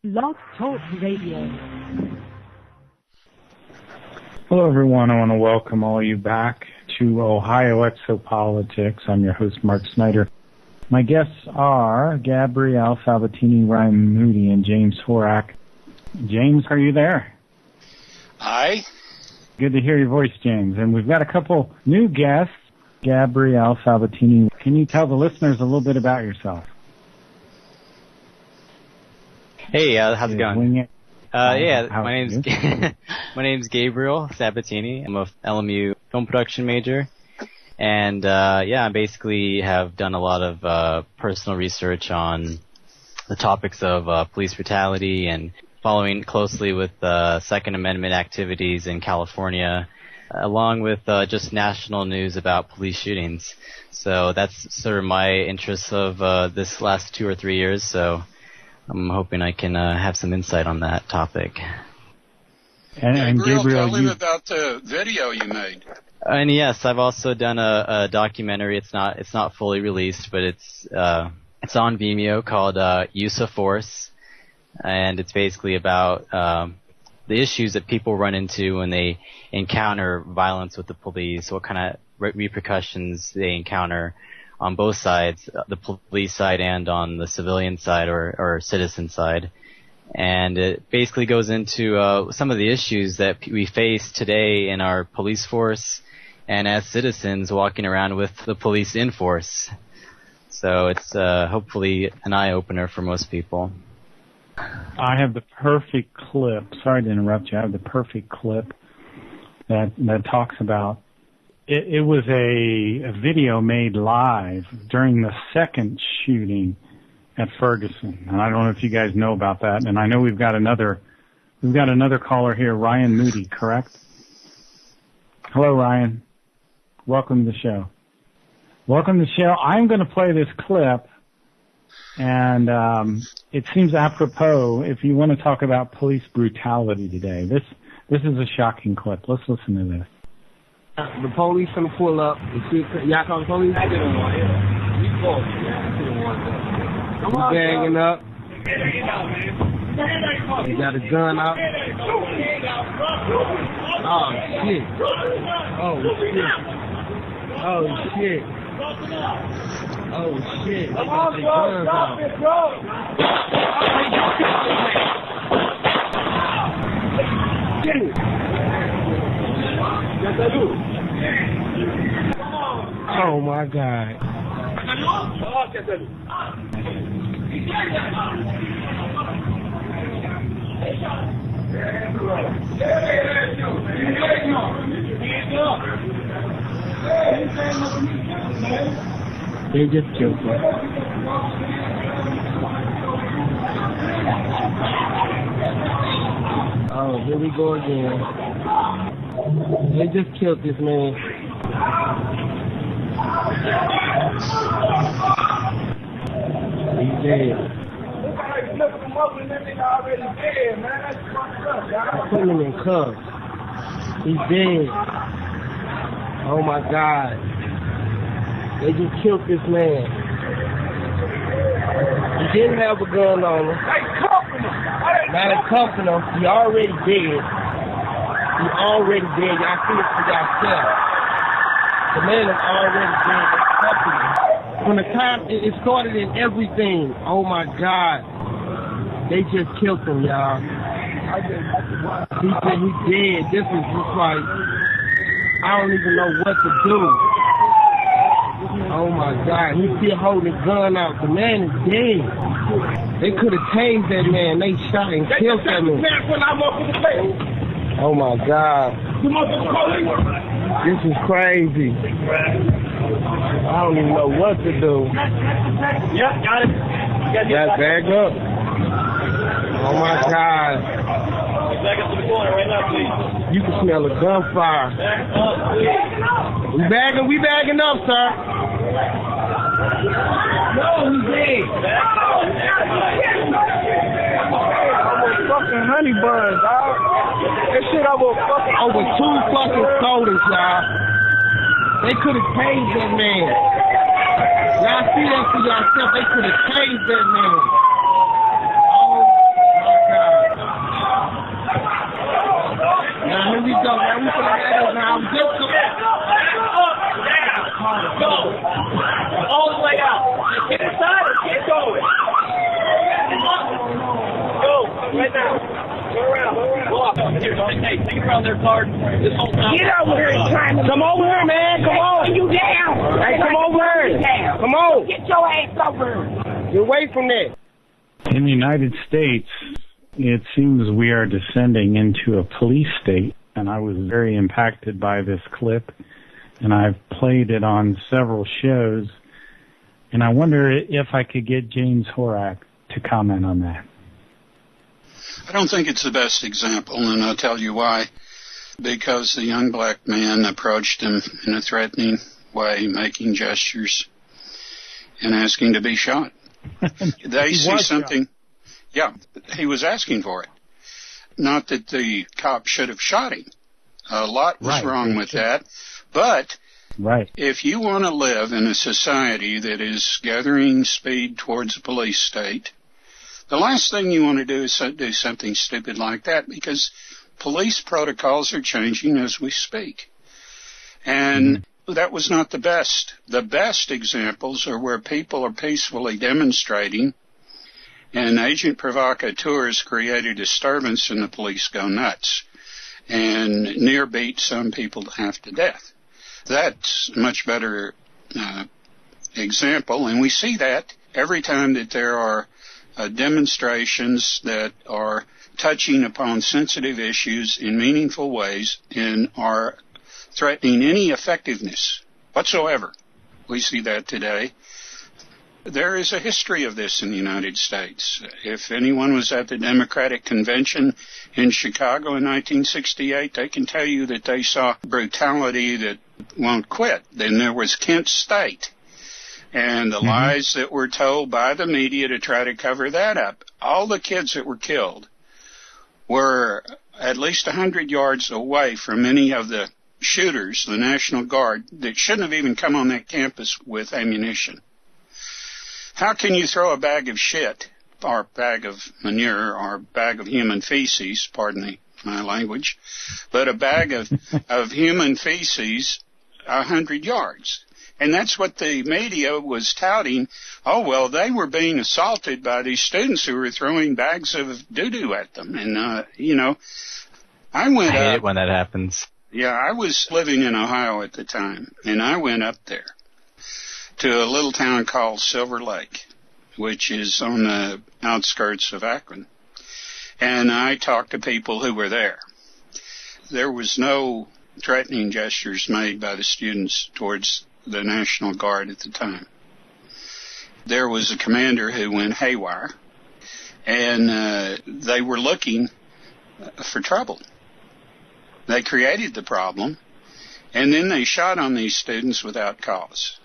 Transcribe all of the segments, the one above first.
Blog Talk Radio. Hello, everyone. I want to welcome all of you back to Ohio Exopolitics. I'm your host, Mark Snider. My guests are Gabriel Sabatini, Ryan Moody, and James Horak. James, are you there? Hi. Good to hear your voice, James. And we've got a couple new guests. Gabriel Sabatini, can you tell the listeners a little bit about yourself? Hey, how's it going? My name's Gabriel Sabatini. I'm a LMU film production major, and I basically have done a lot of personal research on the topics of police brutality and following closely with Second Amendment activities in California, along with just national news about police shootings. So that's sort of my interest of this last 2 or 3 years. So I'm hoping I can have some insight on that topic. And Gabriel, tell him about the video you made. And yes, I've also done a documentary. It's not fully released, but it's on Vimeo called Use of Force, and it's basically about the issues that people run into when they encounter violence with the police, what kind of repercussions they encounter on both sides, the police side and on the civilian side or citizen side. And it basically goes into some of the issues that we face today in our police force and as citizens walking around with the police in force. So it's hopefully an eye-opener for most people. I have the perfect clip. Sorry to interrupt you. I have the perfect clip that talks about it was a video made live during the second shooting at Ferguson. And I don't know if you guys know about that. And I know we've got another caller here, Ryan Moody, correct? Hello, Ryan. Welcome to the show. Welcome to the show. I'm going to play this clip, and it seems apropos if you want to talk about police brutality today. This is a shocking clip. Let's listen to this. The police gonna pull up. Y'all call the police? I didn't want it. We bagging up. He got a gun out. Oh shit. Oh shit. Oh shit. Oh shit. They got the guns out. Get it. Oh my God. They just killed him. Oh, here we go again. They just killed this man. He's dead. Putting him in cuffs. He's dead. Oh my God. They just killed this man. He didn't have a gun on him. Now they're cuffing him. He already dead. He already dead. Y'all see it for yourself. The man is already dead. They're cuffing him. From the time it started in everything. Oh my God. They just killed him, y'all. He's dead. This is just like, I don't even know what to do. Oh my God. He's still holding his gun out. The man is dead. They could have tased that man. They shot and killed that man. Oh my God. This is crazy. I don't even know what to do. Yep, got it. Got back up. Oh my God. Back up to the corner right now, please. You can smell the gunfire. We bagging up, sir. No, he's dead. Fucking honey buns, dog. That shit over 2 fucking sodas, y'all. They could have tased that man. Y'all see that for yourself. They could have tased that man. Oh my Hey, take it around their card. This whole time. Get over here and climb. Come over here, man. Come on. You down. Hey, come over here. Come on. Get your ass over here. Get away from that. In the United States, it seems we are descending into a police state, and I was very impacted by this clip, and I've played it on several shows, and I wonder if I could get James Horak to comment on that. I don't think it's the best example, and I'll tell you why. Because the young black man approached him in a threatening way, making gestures and asking to be shot. They see something. Yeah, he was asking for it. Not that the cop should have shot him. A lot was wrong with that. But if you want to live in a society that is gathering speed towards a police state, the last thing you want to do is do something stupid like that, because police protocols are changing as we speak. And that was not the best. The best examples are where people are peacefully demonstrating and agent provocateurs create a disturbance and the police go nuts and near beat some people half to death. That's a much better example, and we see that every time that there are demonstrations that are touching upon sensitive issues in meaningful ways and are threatening any effectiveness whatsoever. We see that today. There is a history of this in the United States. If anyone was at the Democratic Convention in Chicago in 1968, they can tell you that they saw brutality that won't quit. Then there was Kent State and the lies that were told by the media to try to cover that up. All the kids that were killed were at least 100 yards away from any of the shooters, the National Guard, that shouldn't have even come on that campus with ammunition. How can you throw a bag of shit, or bag of manure, or bag of human feces, pardon my language, but a bag of human feces 100 yards? And that's what the media was touting. Oh, well, they were being assaulted by these students who were throwing bags of doo-doo at them. And, I hate it when that happens. Yeah, I was living in Ohio at the time, and I went up there to a little town called Silver Lake, which is on the outskirts of Akron. And I talked to people who were there. There was no threatening gestures made by the students towards the National Guard at the time. There was a commander who went haywire, and they were looking for trouble. They created the problem, and then they shot on these students without cause.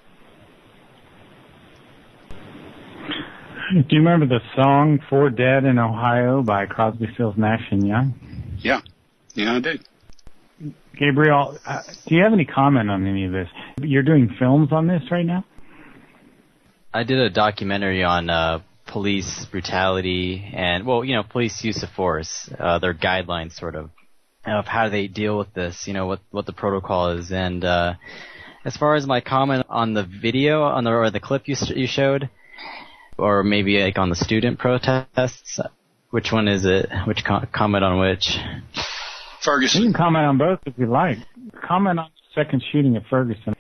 Do you remember the song "Four Dead in Ohio" by Crosby, Stills, Nash & Young? Yeah, I do. Gabriel, do you have any comment on any of this? You're doing films on this right now? I did a documentary on police brutality and, police use of force, their guidelines sort of how they deal with this, what the protocol is. And as far as my comment on the video, or the clip you showed, or maybe like on the student protests, which one is it? Which comment on which? Ferguson. You can comment on both if you like. Comment on the second shooting at Ferguson.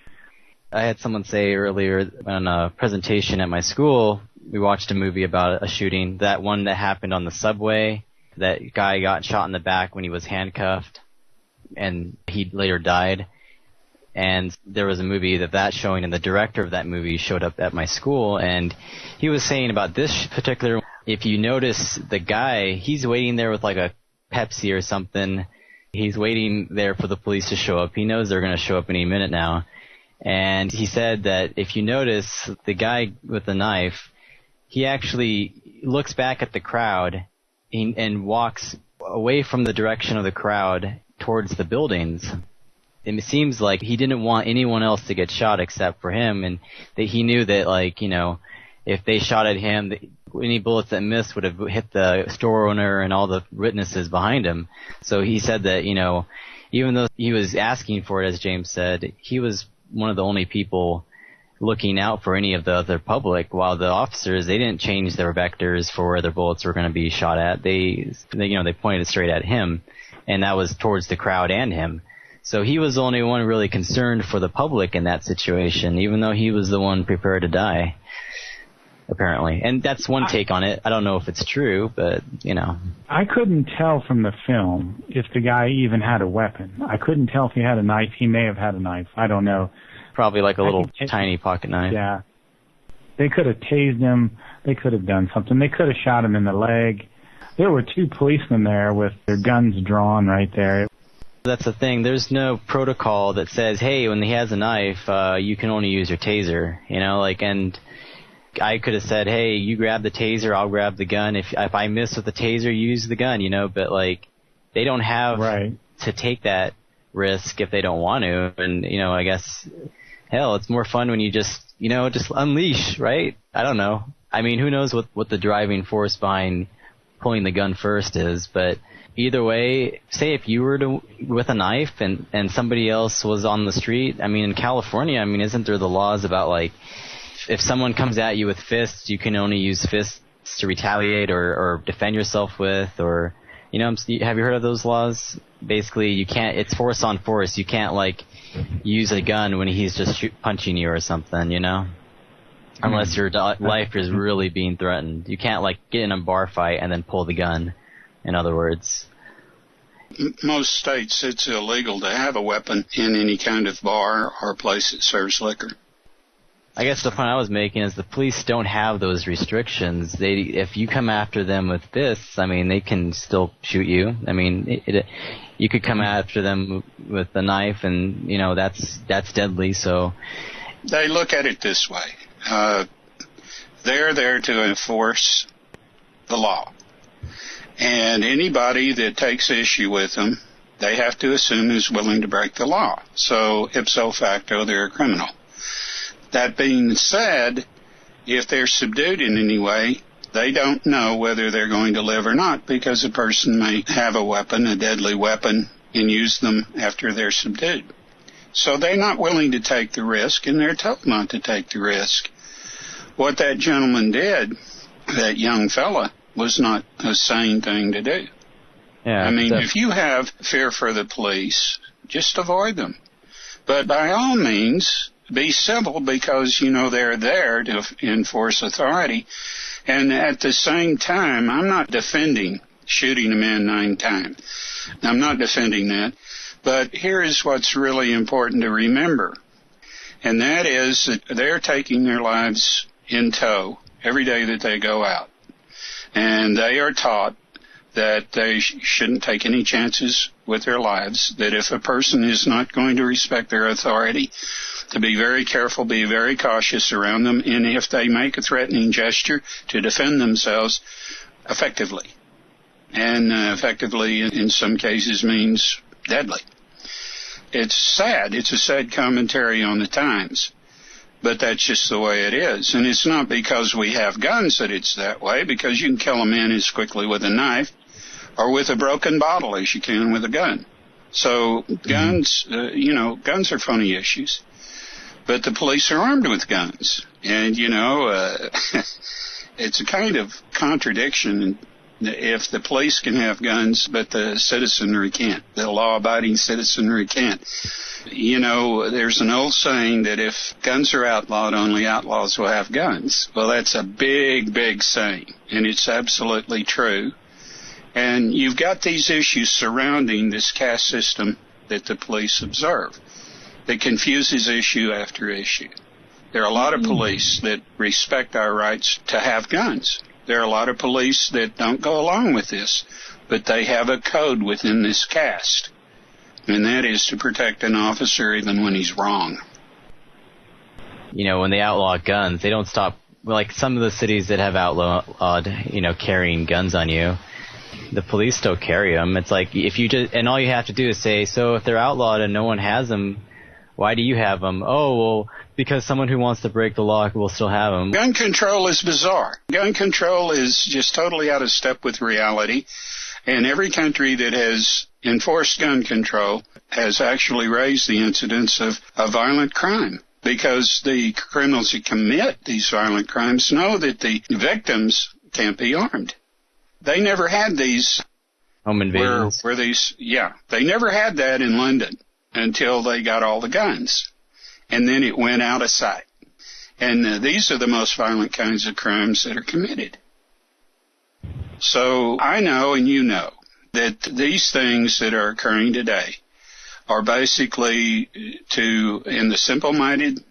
I had someone say earlier on a presentation at my school, we watched a movie about a shooting, that one that happened on the subway. That guy got shot in the back when he was handcuffed, and he later died. And there was a movie that showing, and the director of that movie showed up at my school, and he was saying about this particular, if you notice the guy, he's waiting there with like a Pepsi or something. He's waiting there for the police to show up. He knows they're going to show up any minute now. And he said that if you notice the guy with the knife, he actually looks back at the crowd and walks away from the direction of the crowd towards the buildings. And it seems like he didn't want anyone else to get shot except for him, and that he knew that, if they shot at him, any bullets that missed would have hit the store owner and all the witnesses behind him. So he said that, even though he was asking for it, as James said, he was one of the only people looking out for any of the other public, while the officers, they didn't change their vectors for where their bullets were going to be shot at. They pointed straight at him. and that was towards the crowd and him. So he was the only one really concerned for the public in that situation, even though he was the one prepared to die, apparently. And that's one take on it. I don't know if it's true, but, you know. I couldn't tell from the film if the guy even had a weapon. I couldn't tell if he had a knife. He may have had a knife. I don't know. Probably like a little tiny pocket knife. Yeah. They could have tased him. They could have done something. They could have shot him in the leg. There were 2 policemen there with their guns drawn right there. That's the thing. There's no protocol that says, hey, when he has a knife, you can only use your taser. You know, like, and I could have said, hey, you grab the taser, I'll grab the gun. If I miss with the taser, use the gun, you know, but, like, they don't have to take that risk if they don't want to. And, you know, I guess, hell, it's more fun when you just, you know, just unleash, right? I don't know. I mean, who knows what the driving force behind pulling the gun first is, but either way, say if you were with a knife and somebody else was on the street, I mean, in California, I mean, isn't there the laws about, like, if someone comes at you with fists, you can only use fists to retaliate or defend yourself with, or, you know, have you heard of those laws? Basically, you can't, it's force on force. You can't, like, use a gun when he's just punching you or something, you know? Unless your life is really being threatened. You can't, like, get in a bar fight and then pull the gun. In other words, most states it's illegal to have a weapon in any kind of bar or place that serves liquor. I guess the point I was making is the police don't have those restrictions. If you come after them with fists, I mean, they can still shoot you. I mean, you could come after them with a knife, and, you know, that's deadly. So they look at it this way: they're there to enforce the law. And anybody that takes issue with them, they have to assume is willing to break the law. So, ipso facto, they're a criminal. That being said, if they're subdued in any way, they don't know whether they're going to live or not, because a person may have a weapon, a deadly weapon, and use them after they're subdued. So they're not willing to take the risk, and they're told not to take the risk. What that gentleman did, that young fella, was not a sane thing to do. Yeah, I mean, if you have fear for the police, just avoid them. But by all means, be civil, because, you know, they're there to enforce authority. And at the same time, I'm not defending shooting a man 9 times. I'm not defending that. But here is what's really important to remember. And that is that they're taking their lives in tow every day that they go out. And they are taught that they shouldn't take any chances with their lives, that if a person is not going to respect their authority, to be very careful, be very cautious around them, and if they make a threatening gesture, to defend themselves effectively. And effectively, in some cases, means deadly. It's sad. It's a sad commentary on the times. But that's just the way it is. And it's not because we have guns that it's that way, because you can kill a man as quickly with a knife or with a broken bottle as you can with a gun. So guns, you know, guns are funny issues. But the police are armed with guns. And, you know, it's a kind of contradiction if the police can have guns, but the citizenry can't. The law-abiding citizenry can't. You know, there's an old saying that if guns are outlawed, only outlaws will have guns. Well, that's a big, big saying, and it's absolutely true. And you've got these issues surrounding this caste system that the police observe that confuses issue after issue. There are a lot of police that respect our rights to have guns. There are a lot of police that don't go along with this, but they have a code within this caste, and that is to protect an officer even when he's wrong. You know, when they outlaw guns, they don't stop. Like some of the cities that have outlawed, you know, carrying guns on you, the police still carry them. It's like if you just, and all you have to do is say, so if they're outlawed and no one has them, why do you have them? Oh, well, because someone who wants to break the law will still have them. Gun control is bizarre. Gun control is just totally out of step with reality. And every country that has enforced gun control has actually raised the incidence of violent crime, because the criminals who commit these violent crimes know that the victims can't be armed. They never had these Home invasions. Where these, they never had that in London until they got all the guns. And then it went out of sight. And these are the most violent kinds of crimes that are committed. So I know and you know that these things that are occurring today are basically in the simple-minded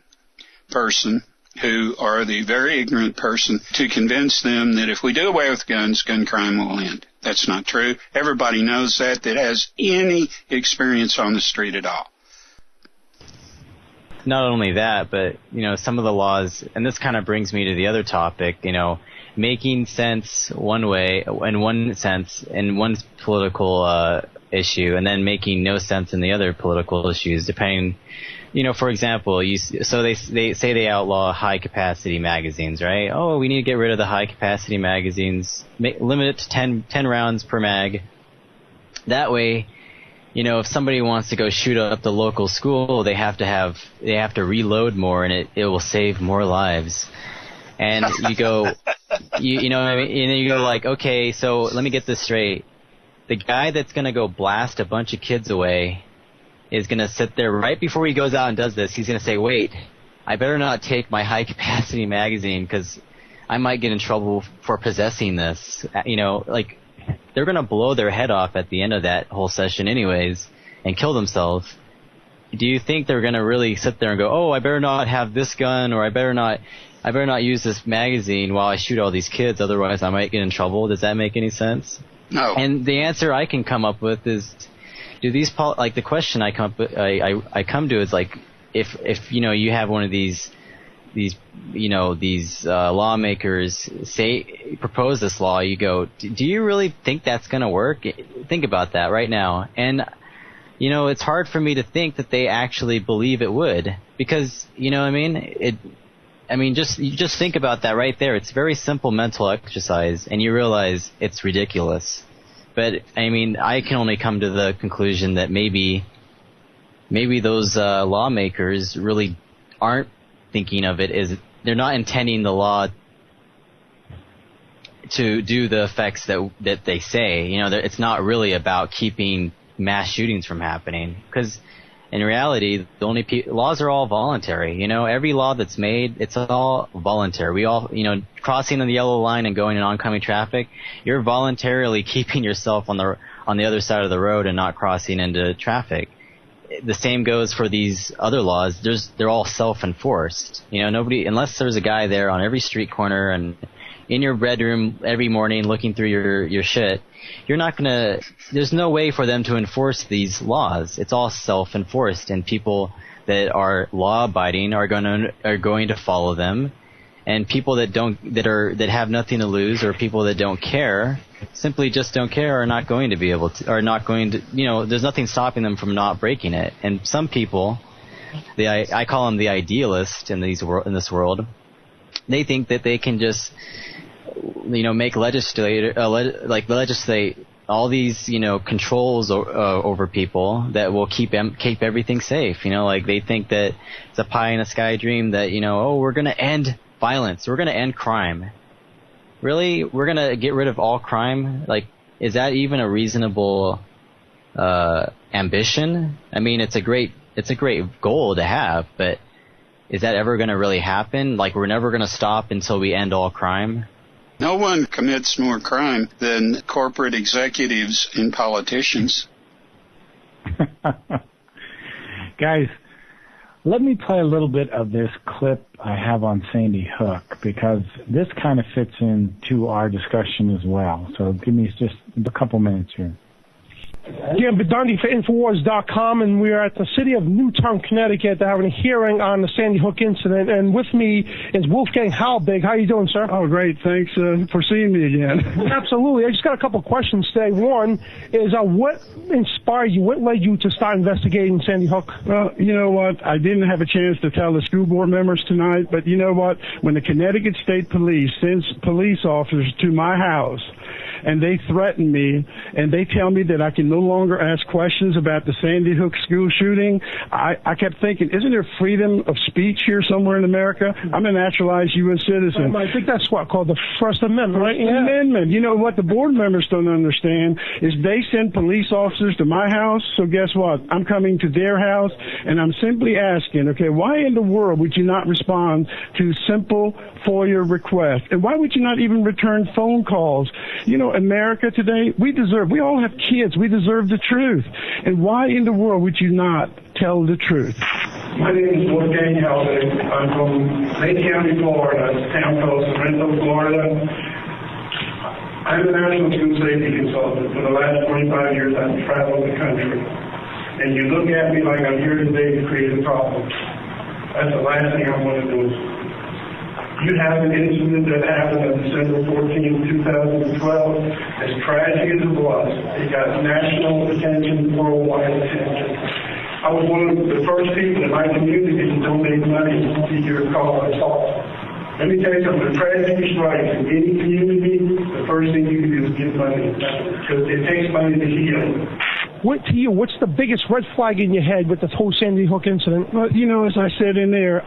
person who are the very ignorant person to convince them that if we do away with guns, gun crime will end. That's not true. Everybody knows that has any experience on the street at all. Not only that, but, some of the laws, and this kind of brings me to the other topic, making sense one way, in one sense, in one political issue, and then making no sense in the other political issues, depending, for example, so they say they outlaw high-capacity magazines, right? Oh, we need to get rid of the high-capacity magazines, limit it to 10 rounds per mag. That way, if somebody wants to go shoot up the local school, they have to reload more, and it will save more lives. And you go, you know what I mean? And then you go like, okay, so let me get this straight. The guy that's going to go blast a bunch of kids away is going to sit there right before he goes out and does this. He's going to say, wait, I better not take my high-capacity magazine because I might get in trouble for possessing this. They're going to blow their head off at the end of that whole session anyways and kill themselves. Do you think they're going to really sit there and go, oh, I better not have this gun, or I better not use this magazine while I shoot all these kids, otherwise I might get in trouble? Does that make any sense? No. And the answer I can come up with is, do these the question I come to is like, if you have one of these lawmakers propose this law, you go, do you really think that's going to work? Think about that right now. And, it's hard for me to think that they actually believe it would, because, you know what I mean? Just think about that right there. It's very simple mental exercise, and you realize it's ridiculous. But, I can only come to the conclusion that maybe those lawmakers really aren't thinking of it as, they're not intending the law to do the effects that they say. It's not really about keeping mass shootings from happening, because in reality, the only laws are all voluntary. Every law that's made, it's all voluntary. We all, crossing the yellow line and going in oncoming traffic, you're voluntarily keeping yourself on the other side of the road and not crossing into traffic. The same goes for these other laws. They're all self-enforced. Nobody, unless there's a guy there on every street corner and in your bedroom every morning looking through your shit, you're not gonna. There's no way for them to enforce these laws. It's all self-enforced, and people that are law-abiding are going to follow them, and people that have nothing to lose, or people that don't care, simply just don't care, are not going to be able to, are not going to. There's nothing stopping them from not breaking it. And some people, I call them the idealists in this world. They think that they can just, legislate all these, controls over people that will keep everything safe. They think that it's a pie in the sky dream that, we're going to end violence, we're going to end crime. Really? We're going to get rid of all crime? Is that even a reasonable ambition? It's a great goal to have, but is that ever going to really happen? We're never going to stop until we end all crime? No one commits more crime than corporate executives and politicians. Guys, let me play a little bit of this clip I have on Sandy Hook, because this kind of fits into our discussion as well. So give me just a couple minutes here. Jim Bedundy for Infowars.com, and we're at the city of Newtown, Connecticut. They're having a hearing on the Sandy Hook incident, and with me is Wolfgang Halbig. How you doing, sir? Oh, great. Thanks for seeing me again. Absolutely. I just got a couple of questions today. One is, what inspired you? What led you to start investigating Sandy Hook? Well, you know what? I didn't have a chance to tell the school board members tonight, but you know what? When the Connecticut State Police sends police officers to my house, and they threaten me, and they tell me that I can no longer ask questions about the Sandy Hook school shooting. I kept thinking, isn't there freedom of speech here somewhere in America? I'm a naturalized U.S. citizen. I think that's what called the First Amendment, right? Amendment. You know what the board members don't understand is they send police officers to my house, so guess what? I'm coming to their house, and I'm simply asking, okay, why in the world would you not respond to simple FOIA requests? And why would you not even return phone calls? You know, America today, we all have kids, we deserve the truth. And why in the world would you not tell the truth? My name is Wolfgang Helbig. I'm from Lake County, Florida, a town called Sorrento, Florida. I'm a national school safety consultant. For the last 25 years, I've traveled the country. And you look at me like I'm here today to create a problem. That's the last thing I want to do. You have an incident that happened on December 14, 2012. As tragic as it was, it got national attention, worldwide attention. I was one of the first people in my community to donate money to your cause. Let me tell you something, the tragedy strikes in any community, the first thing you can do is give money, because it takes money to heal. What's the biggest red flag in your head with the whole Sandy Hook incident? Well, you know, as I said in there,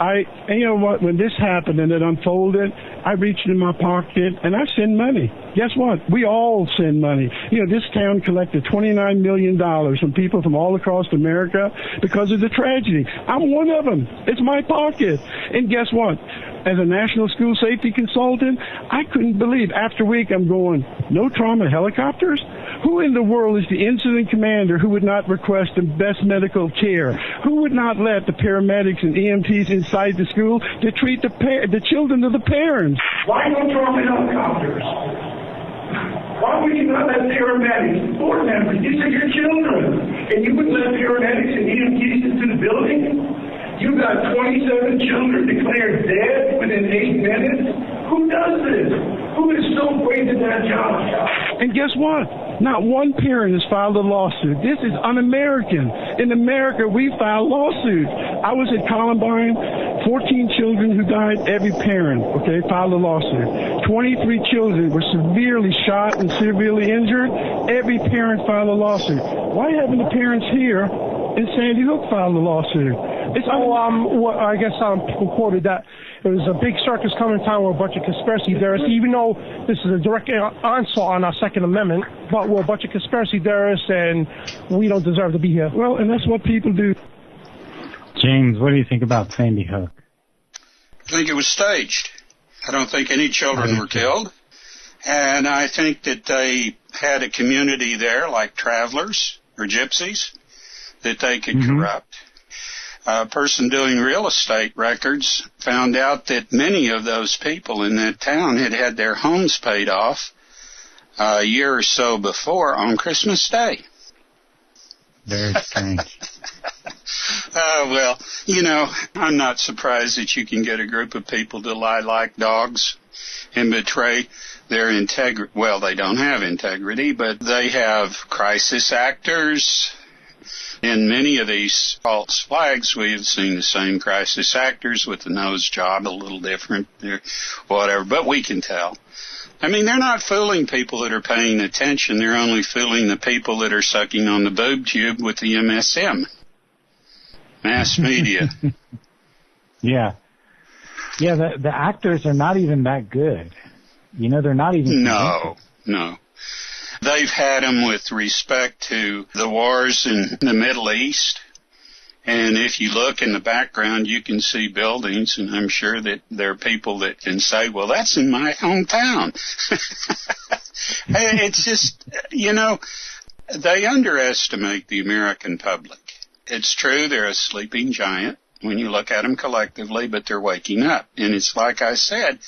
you know what, when this happened and it unfolded, I reached in my pocket and I send money. Guess what? We all send money. You know, this town collected $29 million from people from all across America because of the tragedy. I'm one of them. It's my pocket. And guess what? As a national school safety consultant, I couldn't believe after a week I'm going, no trauma helicopters? Who in the world is the incident commander who would not request the best medical care? Who would not let the paramedics and EMTs inside the school to treat the children of the parents? Why no trauma helicopters? Why would you not let paramedics, board members, these are your children, and you wouldn't let paramedics and EMTs into the building? You got 27 children declared dead within 8 minutes? Who does this? Who is so great at that job? And guess what? Not one parent has filed a lawsuit. This is un-American. In America, we file lawsuits. I was at Columbine, 14 children who died, every parent, filed a lawsuit. 23 children were severely shot and severely injured. Every parent filed a lawsuit. Why haven't the parents here in Sandy Hook filed a lawsuit? I guess people quoted that there was a big circus coming to town with a bunch of conspiracy theorists, even though this is a direct onslaught on our Second Amendment, but we're a bunch of conspiracy theorists and we don't deserve to be here. Well, and that's what people do. James, what do you think about Sandy Hook? I think it was staged. I don't think any children were killed. And I think that they had a community there, like travelers or gypsies, that they could corrupt. A person doing real estate records found out that many of those people in that town had had their homes paid off a year or so before on Christmas Day. Very strange. Well, you know, I'm not surprised that you can get a group of people to lie like dogs and betray their integrity. Well, they don't have integrity, but they have crisis actors. In many of these false flags, we have seen the same crisis actors with the nose job, a little different, whatever, but we can tell. I mean, they're not fooling people that are paying attention. They're only fooling the people that are sucking on the boob tube with the MSM. Mass media. Yeah. Yeah, the actors are not even that good. You know, they're not even... No. They've had them with respect to the wars in the Middle East. And if you look in the background, you can see buildings, and I'm sure that there are people that can say, well, that's in my hometown. It's just, you know, they underestimate the American public. It's true, they're a sleeping giant when you look at them collectively, but they're waking up. And it's like I said,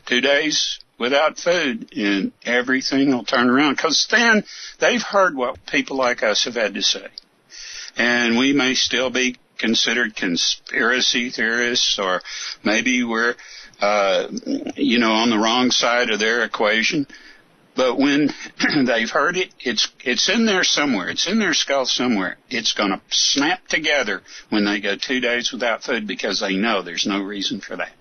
2 days without food, and everything will turn around. Because then they've heard what people like us have had to say. And we may still be considered conspiracy theorists, or maybe we're, on the wrong side of their equation. But when they've heard it, it's in there somewhere. It's in their skull somewhere. It's going to snap together when they go 2 days without food, because they know there's no reason for that.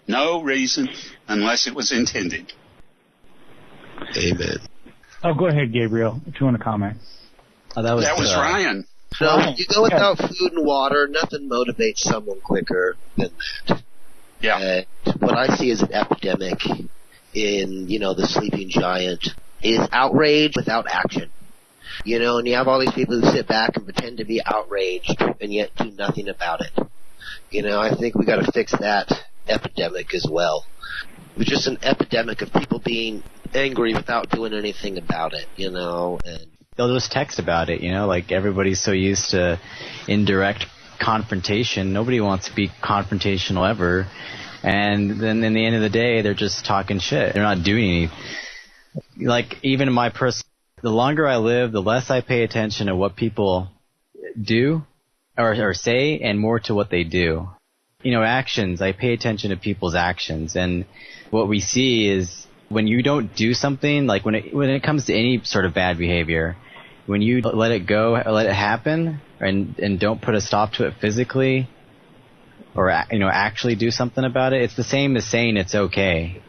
No reason unless it was intended. Amen. Oh, go ahead, Gabriel, if you want to comment. Oh, that was Ryan. No, you go without food and water, nothing motivates someone quicker than that. Yeah. And what I see as an epidemic in, the sleeping giant is outrage without action. And you have all these people who sit back and pretend to be outraged and yet do nothing about it. I think we got to fix that epidemic as well. It's just an epidemic of people being angry without doing anything about it, and they'll just text about it, like everybody's so used to indirect confrontation. Nobody wants to be confrontational ever. And then in the end of the day, they're just talking shit. They're not doing anything. Like, even in my the longer I live, the less I pay attention to what people do or say, and more to what they do. Actions, I pay attention to people's actions. And what we see is when you don't do something, like when it comes to any sort of bad behavior, when you let it go, let it happen, and don't put a stop to it physically, or actually do something about it, it's the same as saying it's okay.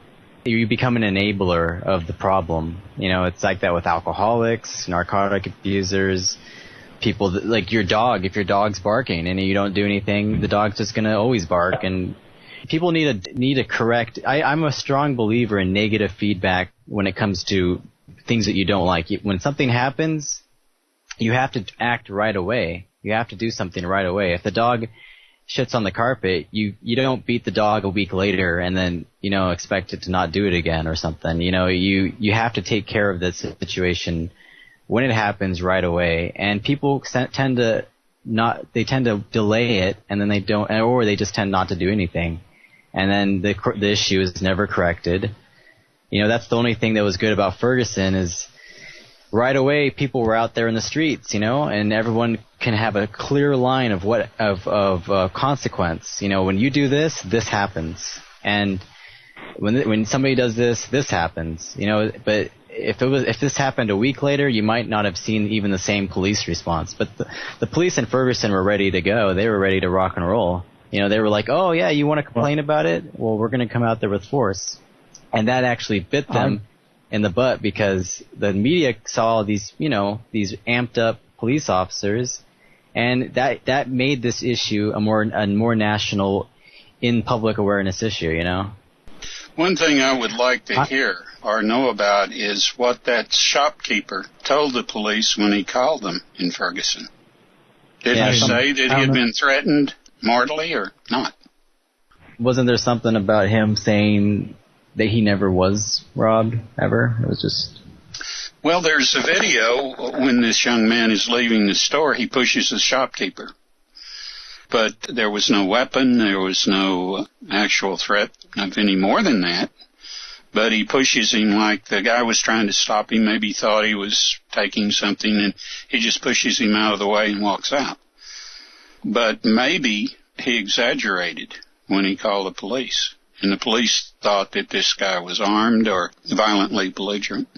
You become an enabler of the problem. It's like that with alcoholics, narcotic abusers, people like your dog. If your dog's barking and you don't do anything, the dog's just going to always bark. And people need to correct. I'm a strong believer in negative feedback when it comes to things that you don't like. When something happens, you have to act right away. You have to do something right away. If the dog shits on the carpet, you don't beat the dog a week later and then expect it to not do it again or something. You have to take care of the situation when it happens right away. And people tend to delay it, and then they don't, or they just tend not to do anything, and then the issue is never corrected. That's the only thing that was good about Ferguson is right away people were out there in the streets, and everyone can have a clear line of consequence. When you do this happens, and when somebody does this happens. But if this happened a week later, you might not have seen even the same police response. But the police in Ferguson were ready to go. They were ready to rock and roll. They were like, oh yeah, you want to complain about it? Well, we're going to come out there with force. And that actually bit them in the butt, because the media saw these amped up police officers, and that made this issue a more national, in public awareness issue. One thing I would like to hear or know about is what that shopkeeper told the police when he called them in Ferguson. Did he say that he had been threatened mortally or not? Wasn't there something about him saying that he never was robbed ever? It was just... Well, there's a video when this young man is leaving the store. He pushes the shopkeeper. But there was no weapon. There was no actual threat of any more than that. But he pushes him like the guy was trying to stop him. Maybe he thought he was taking something, and he just pushes him out of the way and walks out. But maybe he exaggerated when he called the police. And the police thought that this guy was armed or violently belligerent.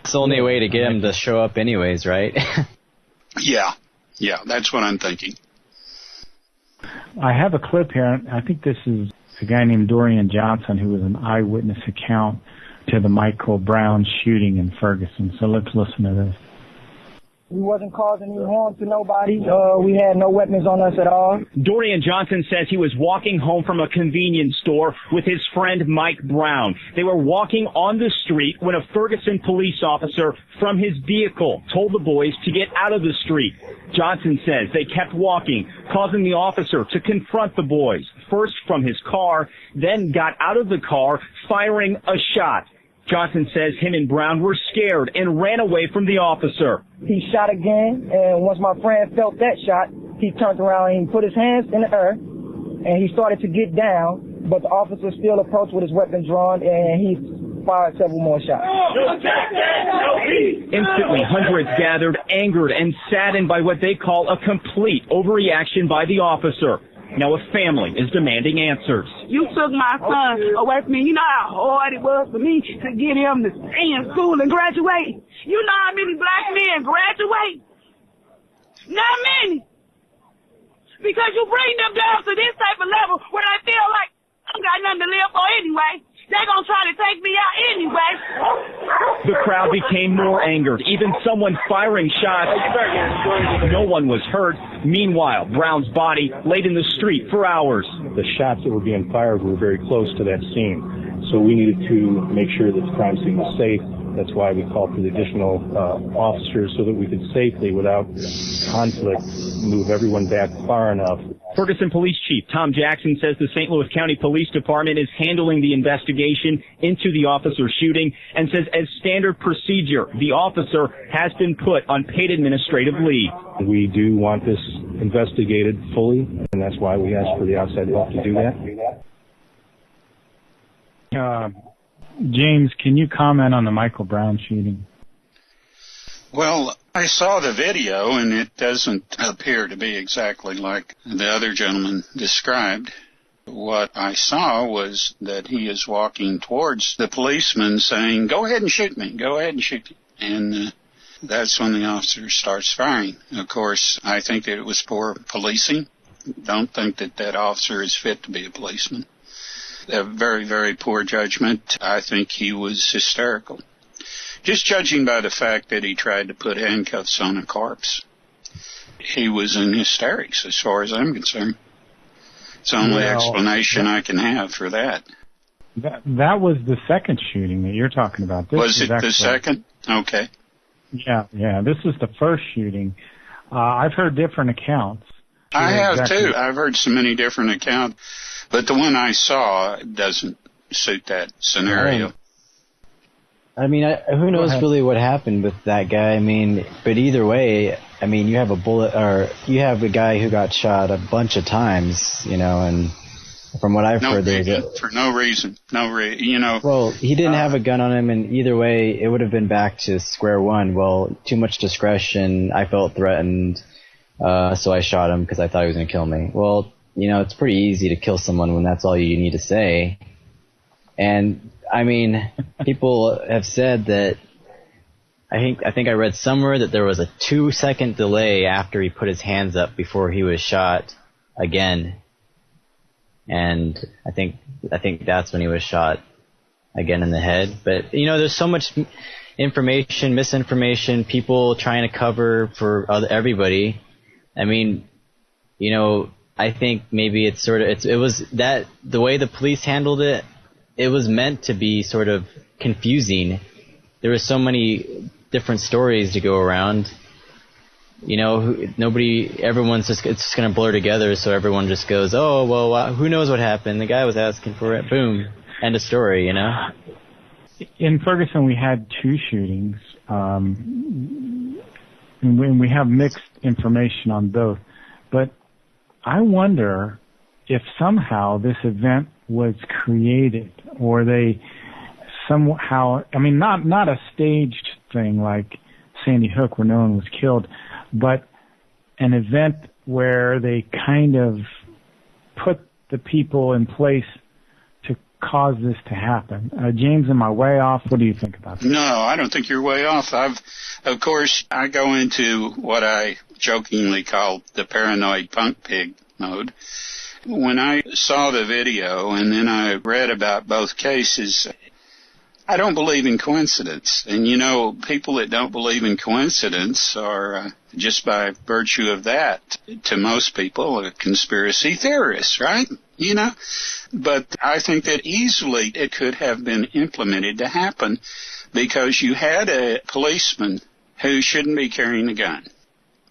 It's the only way to get him to show up anyways, right? Yeah, that's what I'm thinking. I have a clip here. I think this is a guy named Dorian Johnson, who was an eyewitness account to the Michael Brown shooting in Ferguson. So let's listen to this. We wasn't causing any harm to nobody. We had no weapons on us at all. Dorian Johnson says he was walking home from a convenience store with his friend Mike Brown. They were walking on the street when a Ferguson police officer from his vehicle told the boys to get out of the street. Johnson says they kept walking, causing the officer to confront the boys, first from his car, then got out of the car, firing a shot. Johnson says him and Brown were scared and ran away from the officer. He shot again, and once my friend felt that shot, he turned around and he put his hands in the air, and he started to get down, but the officer still approached with his weapon drawn, and he fired several more shots. Instantly, hundreds gathered, angered and saddened by what they call a complete overreaction by the officer. Now a family is demanding answers. You took my son away from me. You know how hard it was for me to get him to stay in school and graduate. You know how many black men graduate? Not many. Because you bring them down to this type of level where I feel like I don't got nothing to live for anyway. They're gonna try to take me out anyway. The crowd became more angered, even someone firing shots. No one was hurt. Meanwhile, Brown's body laid in the street for hours. The shots that were being fired were very close to that scene, so we needed to make sure that the crime scene was safe. That's why we called for the additional officers so that we could safely, without conflict, move everyone back far enough. Ferguson Police Chief Tom Jackson says the St. Louis County Police Department is handling the investigation into the officer shooting and says as standard procedure, the officer has been put on paid administrative leave. We do want this investigated fully, and that's why we asked for the outside help to do that. James, can you comment on the Michael Brown shooting? Well, I saw the video, and it doesn't appear to be exactly like the other gentleman described. What I saw was that he is walking towards the policeman saying, "Go ahead and shoot me, go ahead and shoot me." And that's when the officer starts firing. Of course, I think that it was poor policing. Don't think that that officer is fit to be a policeman. A very, very poor judgment. I think he was hysterical. Just judging by the fact that he tried to put handcuffs on a corpse. He was in hysterics as far as I'm concerned. It's the only explanation I can have for that. That was the second shooting that you're talking about. This was it the second? Okay. Yeah. This is the first shooting. I've heard different accounts. I have too. I've heard so many different accounts. But the one I saw doesn't suit that scenario. I mean, who knows really what happened with that guy? I mean, but either way, I mean, you have a bullet, or you have a guy who got shot a bunch of times, you know, and from what I've heard, for no reason, you know. Well, he didn't have a gun on him, and either way, it would have been back to square one. Well, too much discretion. I felt threatened, so I shot him because I thought he was going to kill me. Well, you know, it's pretty easy to kill someone when that's all you need to say. And I mean, people have said that I think I read somewhere that there was a 2-second delay after he put his hands up before he was shot again. And I think that's when he was shot again in the head. But you know, there's so much information, misinformation, people trying to cover for everybody. I mean, you know, I think maybe it's sort of it was that the way the police handled it. It was meant to be sort of confusing. There were so many different stories to go around. You know, everyone's it's just going to blur together, so everyone just goes, "Oh, well, who knows what happened? The guy was asking for it. Boom, end of story." You know. In Ferguson, we had 2 shootings, and we have mixed information on both. But I wonder if somehow this event was created, or they somehow, I mean, not a staged thing like Sandy Hook where no one was killed, but an event where they kind of put the people in place to cause this to happen. James, am I way off? What do you think about that? No, I don't think you're way off. Of course, I go into what I jokingly call the paranoid punk pig mode. When I saw the video and then I read about both cases, I don't believe in coincidence. And, you know, people that don't believe in coincidence are, just by virtue of that, to most people, conspiracy theorists, right? You know? But I think that easily it could have been implemented to happen because you had a policeman who shouldn't be carrying a gun.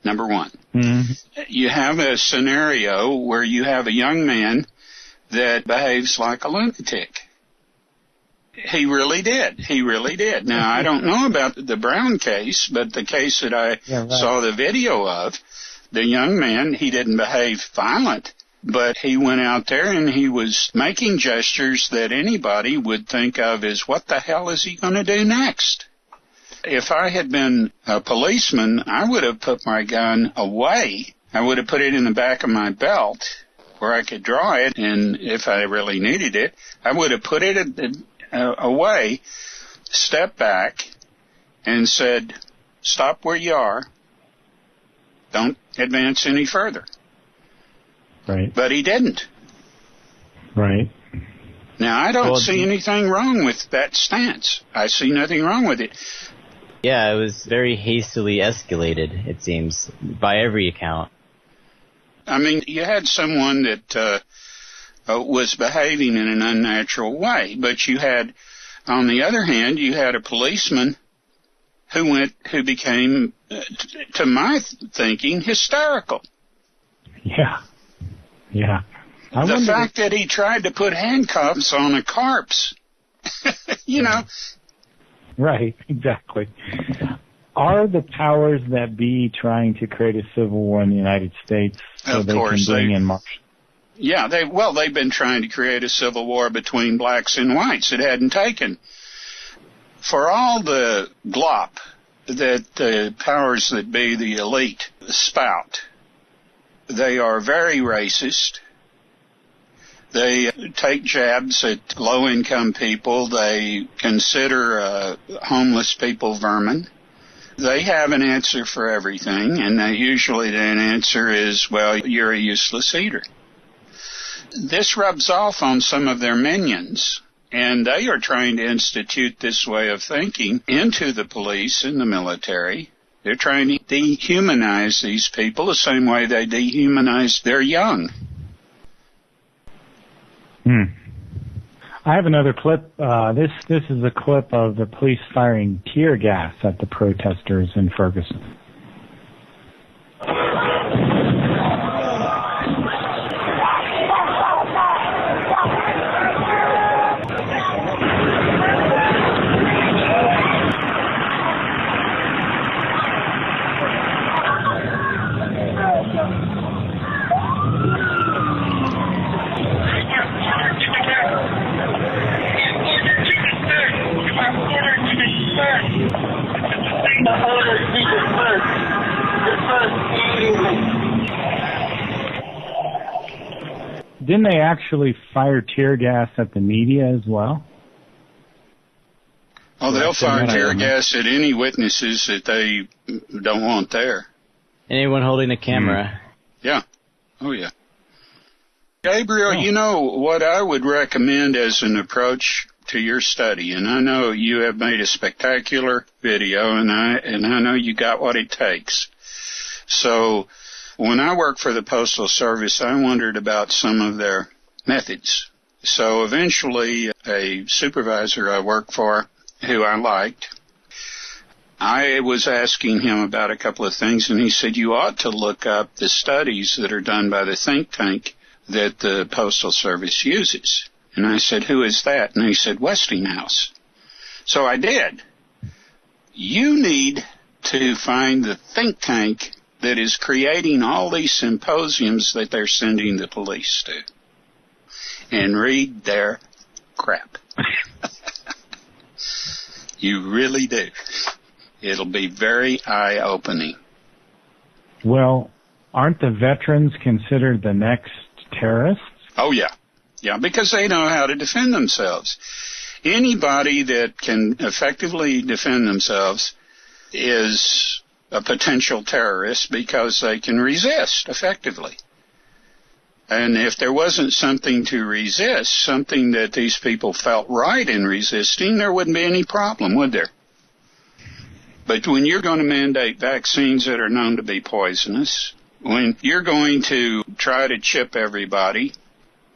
Number one. Mm-hmm. You have a scenario where you have a young man that behaves like a lunatic. He really did. Now, I don't know about the Brown case, but the case that I saw the video of, the young man, he didn't behave violent, but he went out there and he was making gestures that anybody would think of as, what the hell is he going to do next? If I had been a policeman, I would have put my gun away. I would have put it in the back of my belt where I could draw it, and if I really needed it, I would have put it away, stepped back, and said, stop where you are. Don't advance any further. Right. But he didn't. Right. Now, I don't see anything wrong with that stance. I see nothing wrong with it. Yeah, it was very hastily escalated, it seems, by every account. I mean, you had someone that was behaving in an unnatural way, but you had, on the other hand, you had a policeman who became, to my thinking, hysterical. Yeah. The fact that he tried to put handcuffs on a corpse, you know. Right, exactly. Are the powers that be trying to create a civil war in the United States so they can bring in martial? Yeah, they've been trying to create a civil war between blacks and whites. It hadn't taken. For all the glop that the powers that be, the elite, spout, they are very racist. They take jabs at low-income people. They consider homeless people vermin. They have an answer for everything, and usually that answer is, well, you're a useless eater. This rubs off on some of their minions, and they are trying to institute this way of thinking into the police and the military. They're trying to dehumanize these people the same way they dehumanize their young. I have another clip. This is a clip of the police firing tear gas at the protesters in Ferguson. Didn't they actually fire tear gas at the media as well? Oh, they'll fire tear gas at any witnesses that they don't want there. Anyone holding a camera. Yeah. Oh, yeah. Gabriel, you know what I would recommend as an approach to your study, and I know you have made a spectacular video, and I know you got what it takes. So when I worked for the Postal Service, I wondered about some of their methods. So eventually, a supervisor I worked for, who I liked, I was asking him about a couple of things, and he said, you ought to look up the studies that are done by the think tank that the Postal Service uses. And I said, who is that? And he said, Westinghouse. So I did. You need to find the think tank that is creating all these symposiums that they're sending the police to, and read their crap. You really do. It'll be very eye-opening. Well, aren't the veterans considered the next terrorists? Oh, yeah. Yeah, because they know how to defend themselves. Anybody that can effectively defend themselves is a potential terrorist because they can resist effectively. And if there wasn't something to resist, something that these people felt right in resisting, there wouldn't be any problem, would there? But when you're going to mandate vaccines that are known to be poisonous, when you're going to try to chip everybody,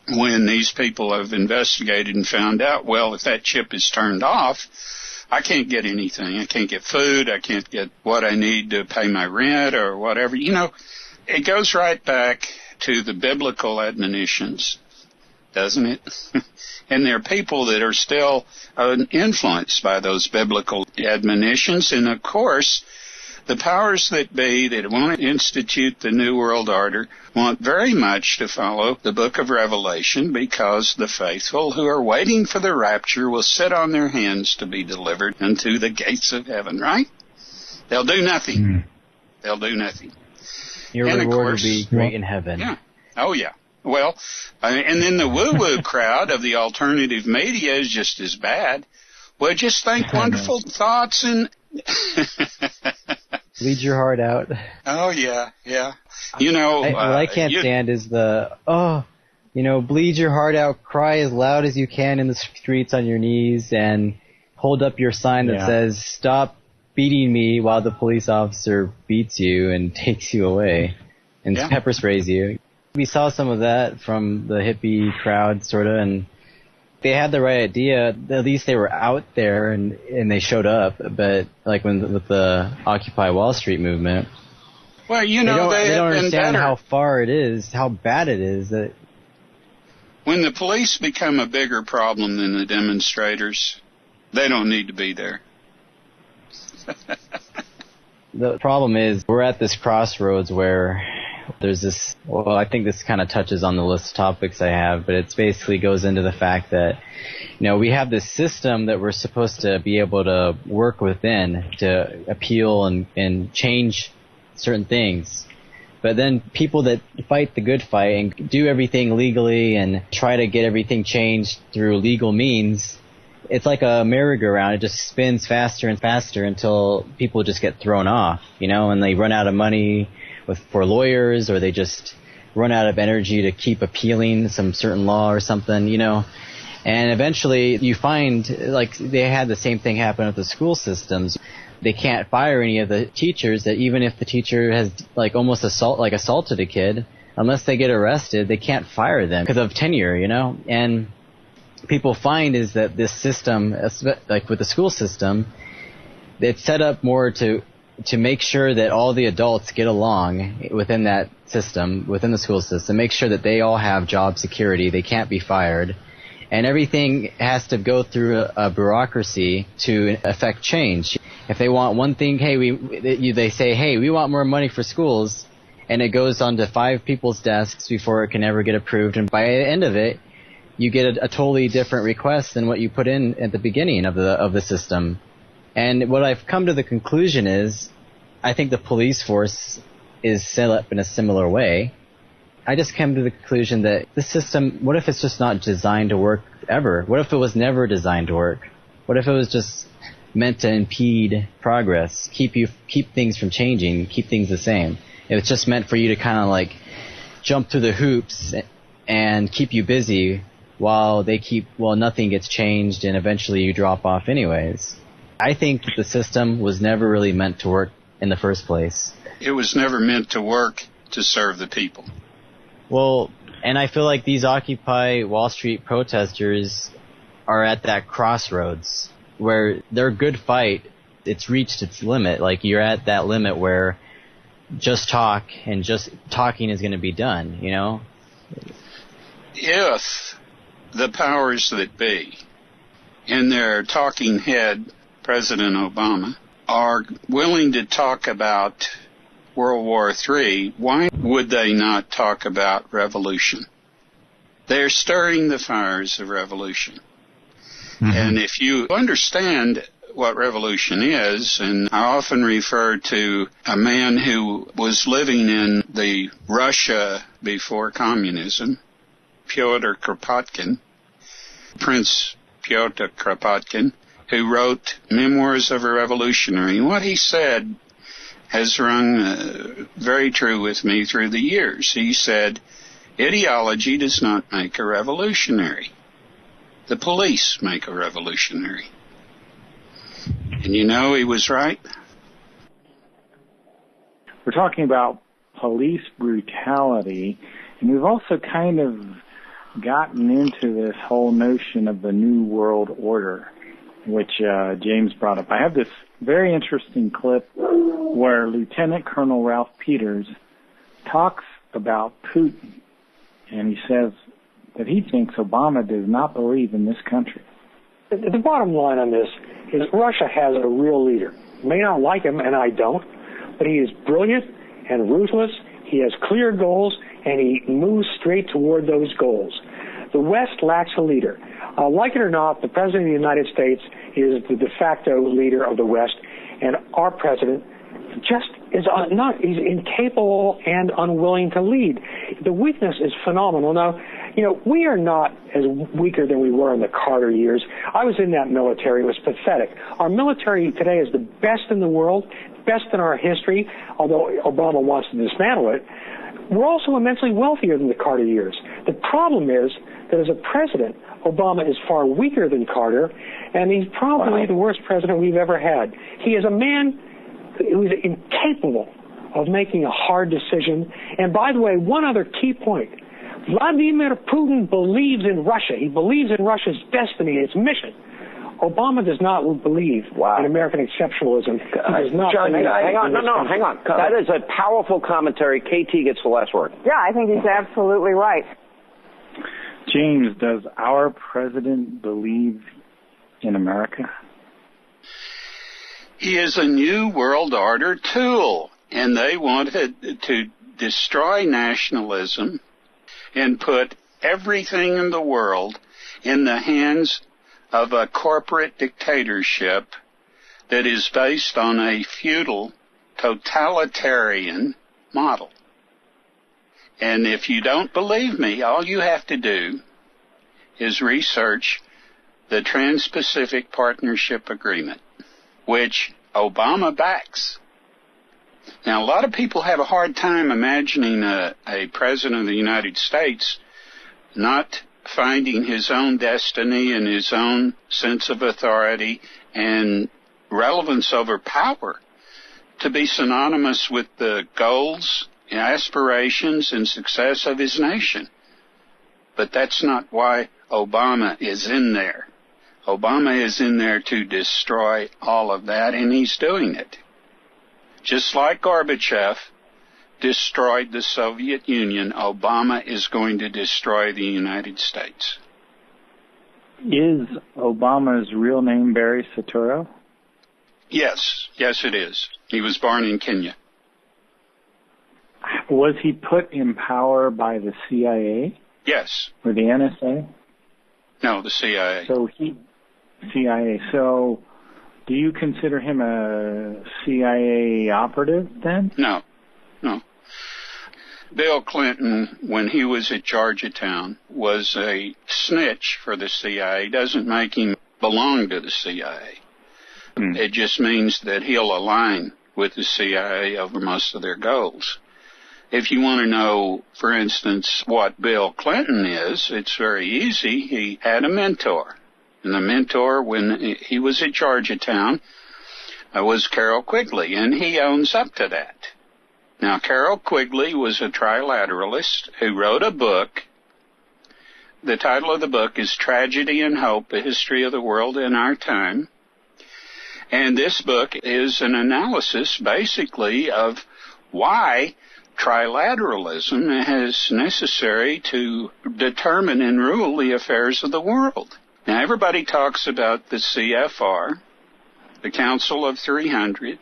when these people have investigated and found out, well, if that chip is turned off, I can't get anything. I can't get food. I can't get what I need to pay my rent or whatever. You know, it goes right back to the biblical admonitions, doesn't it? And there are people that are still influenced by those biblical admonitions. And, of course, the powers that be that want to institute the New World Order want very much to follow the book of Revelation, because the faithful who are waiting for the rapture will sit on their hands to be delivered unto the gates of heaven, right? They'll do nothing. They'll do nothing. Your and reward of course, will be great in heaven. Yeah. Oh, yeah. Well, and then the woo-woo crowd of the alternative media is just as bad. Well, just think wonderful thoughts and... Bleed your heart out. Oh, yeah, yeah. You know... what I can't stand is the, bleed your heart out, cry as loud as you can in the streets on your knees, and hold up your sign that says, "Stop beating me," while the police officer beats you and takes you away and pepper sprays you. We saw some of that from the hippie crowd, sort of, and they had the right idea. At least they were out there and they showed up. But like with the Occupy Wall Street movement, well, they don't understand how far it is, how bad it is. That when the police become a bigger problem than the demonstrators, they don't need to be there. The problem is we're at this crossroads where there's this, well, I think this kind of touches on the list of topics I have, but it basically goes into the fact that, we have this system that we're supposed to be able to work within to appeal and change certain things. But then people that fight the good fight and do everything legally and try to get everything changed through legal means, it's like a merry-go-round. It just spins faster and faster until people just get thrown off, and they run out of money for lawyers, or they just run out of energy to keep appealing some certain law or something, And eventually you find, like, they had the same thing happen with the school systems. They can't fire any of the teachers, that even if the teacher has, like, almost assaulted a kid, unless they get arrested, they can't fire them because of tenure, And people find is that this system, like with the school system, it's set up more to make sure that all the adults get along within that system, within the school system, make sure that they all have job security, they can't be fired, and everything has to go through a bureaucracy to affect change. If they want one thing, they say, hey, we want more money for schools, and it goes onto 5 people's desks before it can ever get approved, and by the end of it, you get a totally different request than what you put in at the beginning of the system. And what I've come to the conclusion is, I think the police force is set up in a similar way. I just came to the conclusion that this system, what if it's just not designed to work ever? What if it was never designed to work? What if it was just meant to impede progress, keep things from changing, keep things the same? If it's just meant for you to kind of like jump through the hoops and keep you busy while nothing gets changed and eventually you drop off anyways. I think the system was never really meant to work in the first place. It was never meant to work to serve the people. Well, and I feel like these Occupy Wall Street protesters are at that crossroads where their good fight, it's reached its limit. Like, you're at that limit where just talk and just talking is going to be done, If the powers that be, in their talking head, President Obama, are willing to talk about World War III, why would they not talk about revolution? They're stirring the fires of revolution. Mm-hmm. And if you understand what revolution is, and I often refer to a man who was living in the Russia before communism, Pyotr Kropotkin, Prince Pyotr Kropotkin, who wrote Memoirs of a Revolutionary. And what he said has rung very true with me through the years. He said, ideology does not make a revolutionary. The police make a revolutionary. And he was right. We're talking about police brutality, and we've also kind of gotten into this whole notion of the New World Order, which James brought up. I have this very interesting clip where Lieutenant Colonel Ralph Peters talks about Putin, and he says that he thinks Obama does not believe in this country. The bottom line on this is Russia has a real leader. You may not like him, and I don't, but he is brilliant and ruthless. He has clear goals, and he moves straight toward those goals. The West lacks a leader. Like it or not, the President of the United States is the de facto leader of the West, and our President just is he's incapable and unwilling to lead. The weakness is phenomenal. Now, we are not as weaker than we were in the Carter years. I was in that military. It was pathetic. Our military today is the best in the world, best in our history, although Obama wants to dismantle it. We're also immensely wealthier than the Carter years. The problem is that as a president, Obama is far weaker than Carter, and he's probably the worst president we've ever had. He is a man who is incapable of making a hard decision. And by the way, one other key point. Vladimir Putin believes in Russia. He believes in Russia's destiny, its mission. Obama does not believe in American exceptionalism. He does not John, believe hang on. Hang on. That is a powerful commentary. KT gets the last word. Yeah, I think he's absolutely right. James, does our president believe in America? He is a new world order tool, and they wanted to destroy nationalism and put everything in the world in the hands of a corporate dictatorship that is based on a feudal, totalitarian model. And if you don't believe me, all you have to do is research the Trans-Pacific Partnership Agreement, which Obama backs. Now, a lot of people have a hard time imagining a president of the United States not finding his own destiny and his own sense of authority and relevance over power to be synonymous with the goals, aspirations, and success of his nation. But that's not why Obama is in there. Obama is in there to destroy all of that, and he's doing it. Just like Gorbachev destroyed the Soviet Union, Obama is going to destroy the United States. Is Obama's real name Barry Soetoro? Yes, it is. He was born in Kenya. Was he put in power by the CIA? Yes. Or the NSA? No, the CIA. CIA. So, do you consider him a CIA operative then? No. Bill Clinton, when he was at Georgetown, was a snitch for the CIA. Doesn't make him belong to the CIA. It just means that he'll align with the CIA over most of their goals. If you want to know, for instance, what Bill Clinton is, it's very easy. He had a mentor. And the mentor, when he was at Georgetown, was Carroll Quigley, and he owns up to that. Now, Carroll Quigley was a trilateralist who wrote a book. The title of the book is Tragedy and Hope, A History of the World in Our Time. And this book is an analysis, basically, of why trilateralism is necessary to determine and rule the affairs of the world. Now, everybody talks about the CFR, the Council of 300,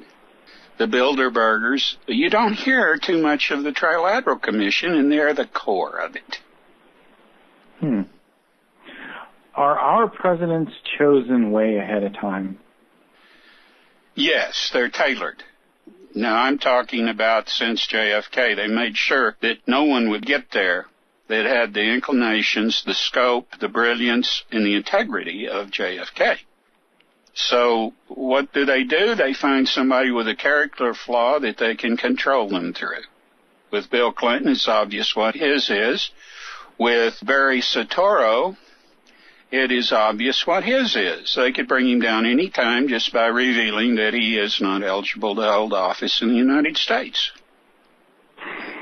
the Bilderbergers. You don't hear too much of the Trilateral Commission, and they're the core of it. Are our presidents chosen way ahead of time? Yes, they're tailored. Now, I'm talking about since JFK. They made sure that no one would get there that had the inclinations, the scope, the brilliance, and the integrity of JFK. So what do? They find somebody with a character flaw that they can control them through. With Bill Clinton, it's obvious what his is. With Barry Soetoro, it is obvious what his is. They could bring him down any time just by revealing that he is not eligible to hold office in the United States.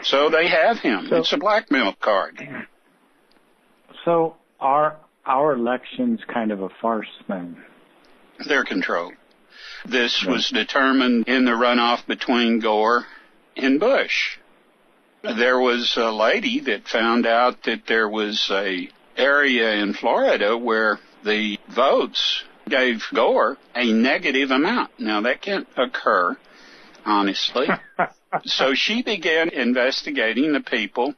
So they have him. It's a blackmail card. So are our elections kind of a farce then? They're controlled. This was determined in the runoff between Gore and Bush. There was a lady that found out that there was a area in Florida where the votes gave Gore a negative amount. Now, that can't occur, honestly. So she began investigating the people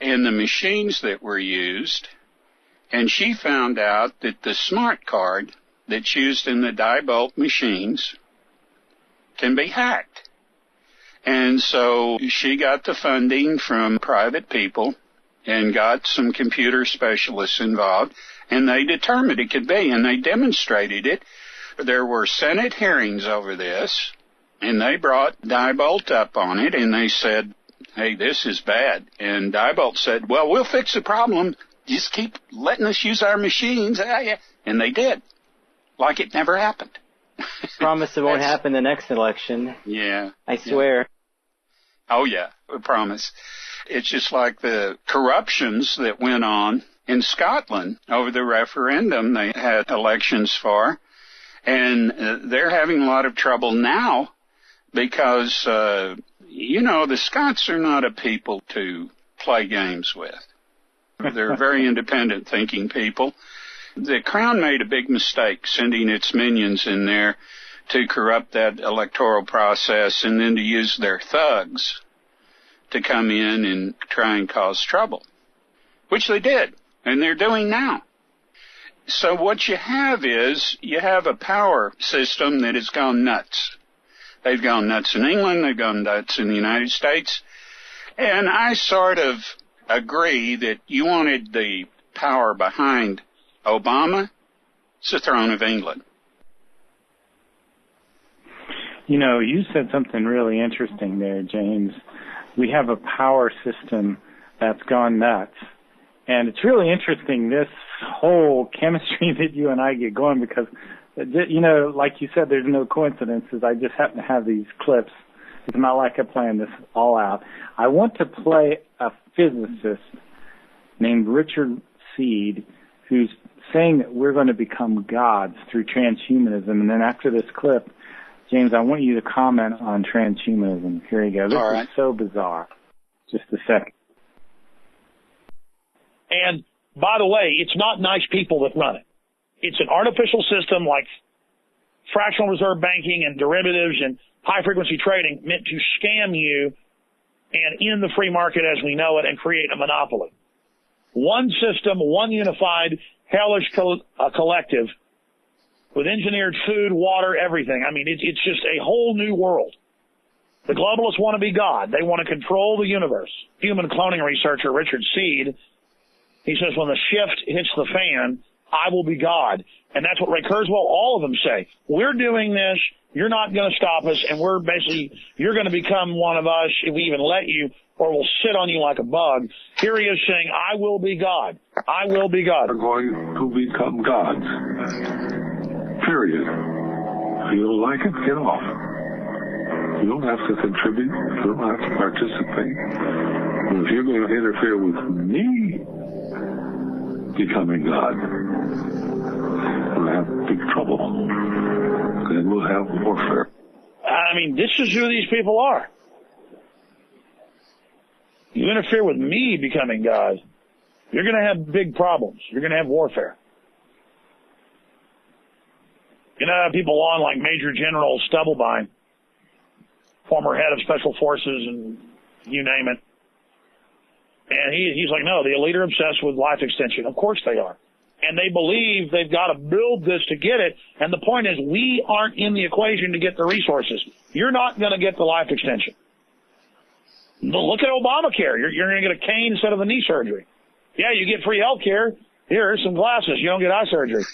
and the machines that were used, and she found out that the smart card that's used in the die-bolt machines can be hacked. And so she got the funding from private people and got some computer specialists involved, and they determined it could be, and they demonstrated it. There were Senate hearings over this, and they brought Diebold up on it, and they said, hey, this is bad. And Diebold said, well, we'll fix the problem. Just keep letting us use our machines. And they did, like it never happened. Promise it won't happen the next election. Yeah. I swear. Yeah. Oh, yeah, I promise. It's just like the corruptions that went on in Scotland over the referendum they had elections for. And they're having a lot of trouble now because, the Scots are not a people to play games with. They're very independent thinking people. The Crown made a big mistake sending its minions in there to corrupt that electoral process and then to use their thugs to come in and try and cause trouble, which they did, and they're doing now. So what you have is you have a power system that has gone nuts. They've gone nuts in England, they've gone nuts in the United States, and I sort of agree that you wanted the power behind Obama. It's the throne of England. You said something really interesting there, James. We have a power system that's gone nuts. And it's really interesting, this whole chemistry that you and I get going, because, like you said, there's no coincidences. I just happen to have these clips. It's not like I planned this all out. I want to play a physicist named Richard Seed, who's saying that we're going to become gods through transhumanism. And then after this clip, James, I want you to comment on transhumanism. Here you go. This is so bizarre. Just a second. And, by the way, it's not nice people that run it. It's an artificial system like fractional reserve banking and derivatives and high-frequency trading meant to scam you and end the free market as we know it and create a monopoly. One system, one unified, hellish collective with engineered food, water, everything. I mean, it's just a whole new world. The globalists want to be God. They want to control the universe. Human cloning researcher Richard Seed, he says, when the shift hits the fan, I will be God. And that's what Ray Kurzweil, all of them say. We're doing this. You're not going to stop us. And you're going to become one of us if we even let you, or we'll sit on you like a bug. Here he is saying, I will be God. I will be God. We're going to become gods. Period. If you don't like it, get off. You don't have to contribute. You don't have to participate. And if you're going to interfere with me becoming God, we'll have big trouble. Then we'll have warfare. I mean, this is who these people are. You interfere with me becoming God, you're going to have big problems. You're going to have warfare. You know, people on like Major General Stubblebine, former head of Special Forces and you name it. And he's like, no, the elite are obsessed with life extension. Of course they are. And they believe they've got to build this to get it. And the point is, we aren't in the equation to get the resources. You're not going to get the life extension. Look at Obamacare. You're going to get a cane instead of a knee surgery. Yeah, you get free health care. Here's some glasses. You don't get eye surgery.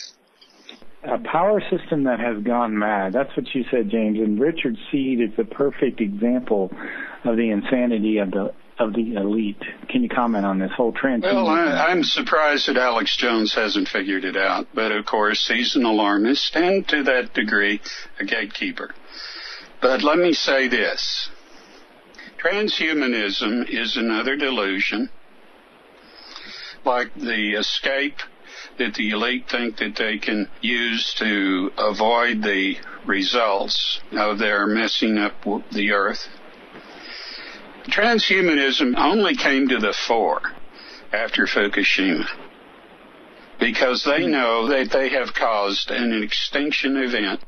A power system that has gone mad. That's what you said, James. And Richard Seed is the perfect example of the insanity of the elite. Can you comment on this whole trend? Well, I'm surprised that Alex Jones hasn't figured it out. But, of course, he's an alarmist and, to that degree, a gatekeeper. But let me say this. Transhumanism is another delusion, like the escape that the elite think that they can use to avoid the results of their messing up the earth. Transhumanism only came to the fore after Fukushima because they know that they have caused an extinction event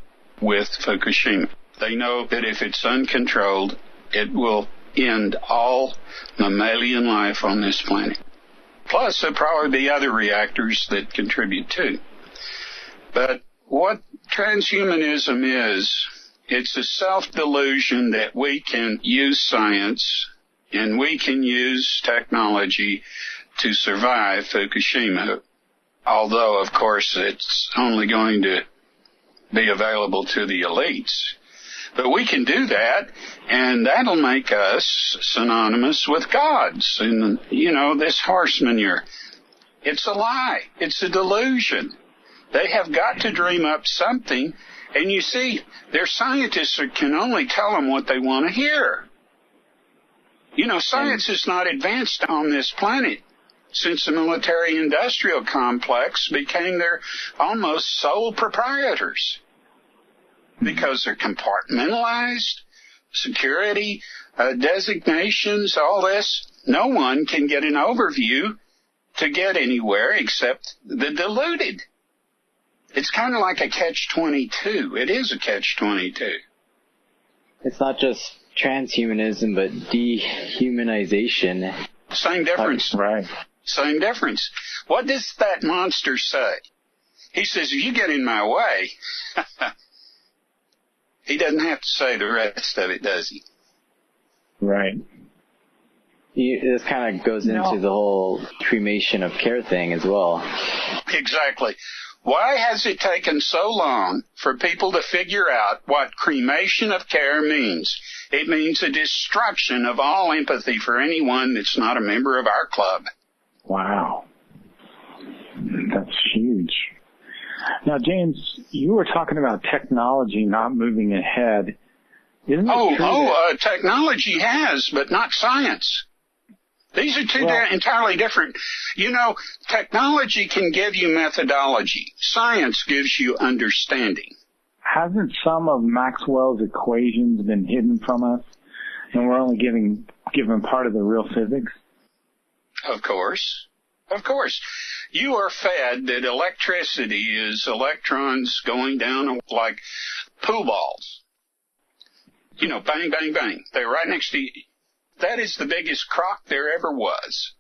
with Fukushima. They know that if it's uncontrolled, it will end all mammalian life on this planet. Plus, there'll probably be other reactors that contribute too. But what transhumanism is, it's a self-delusion that we can use science and we can use technology to survive Fukushima, although, of course, it's only going to be available to the elites. But we can do that, and that'll make us synonymous with gods. And, this horse manure, it's a lie. It's a delusion. They have got to dream up something, and you see, their scientists can only tell them what they want to hear. Science is not advanced on this planet since the military-industrial complex became their almost sole proprietors. Because they're compartmentalized, security, designations, all this. No one can get an overview to get anywhere except the deluded. It's kind of like a catch-22. It is a catch-22. It's not just transhumanism, but dehumanization. Same difference. Right. Same difference. What does that monster say? He says, if you get in my way, he doesn't have to say the rest of it, does he? Right. This kind of goes into the whole cremation of care thing as well. Exactly. Why has it taken so long for people to figure out what cremation of care means? It means a destruction of all empathy for anyone that's not a member of our club. Wow. That's huge. Now, James, you were talking about technology not moving ahead. Isn't it true technology has, but not science. These are two entirely different. Technology can give you methodology. Science gives you understanding. Hasn't some of Maxwell's equations been hidden from us, and we're only given part of the real physics? Of course. Of course. You are fed that electricity is electrons going down like pool balls. Bang, bang, bang. They're right next to you. That is the biggest crock there ever was.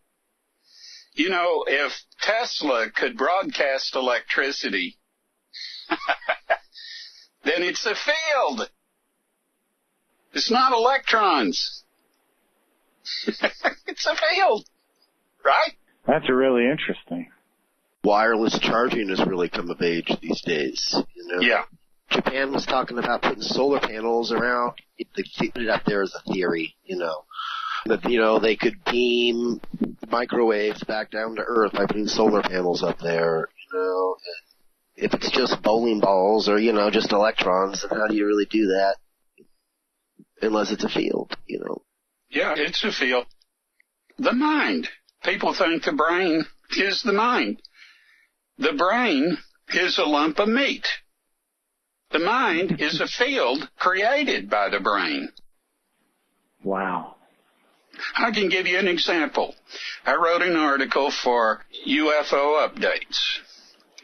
If Tesla could broadcast electricity, then it's a field. It's not electrons. It's a field, right? That's really interesting. Wireless charging has really come of age these days. Yeah. Japan was talking about putting solar panels around. They put it out there as a theory, that, they could beam microwaves back down to Earth by putting solar panels up there, If it's just bowling balls or, just electrons, then how do you really do that? Unless it's a field, Yeah, it's a field. The mind. People think the brain is the mind. The brain is a lump of meat. The mind is a field created by the brain. Wow. I can give you an example. I wrote an article for UFO Updates,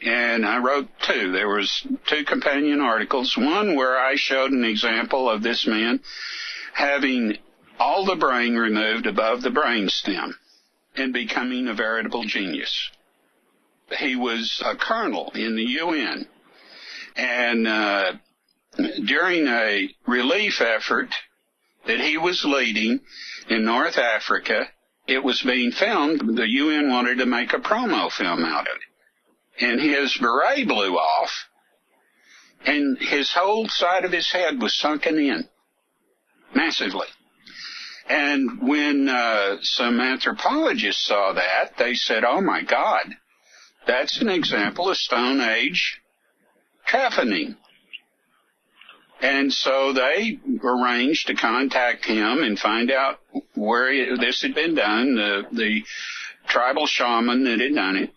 and I wrote two. There was two companion articles, one where I showed an example of this man having all the brain removed above the brainstem and becoming a veritable genius. He was a colonel in the UN, and during a relief effort that he was leading in North Africa, it was being filmed. The UN wanted to make a promo film out of it. And his beret blew off, and his whole side of his head was sunken in massively. And when some anthropologists saw that, they said, oh, my God, that's an example of Stone Age trafficking. And so they arranged to contact him and find out where this had been done, the tribal shaman that had done it,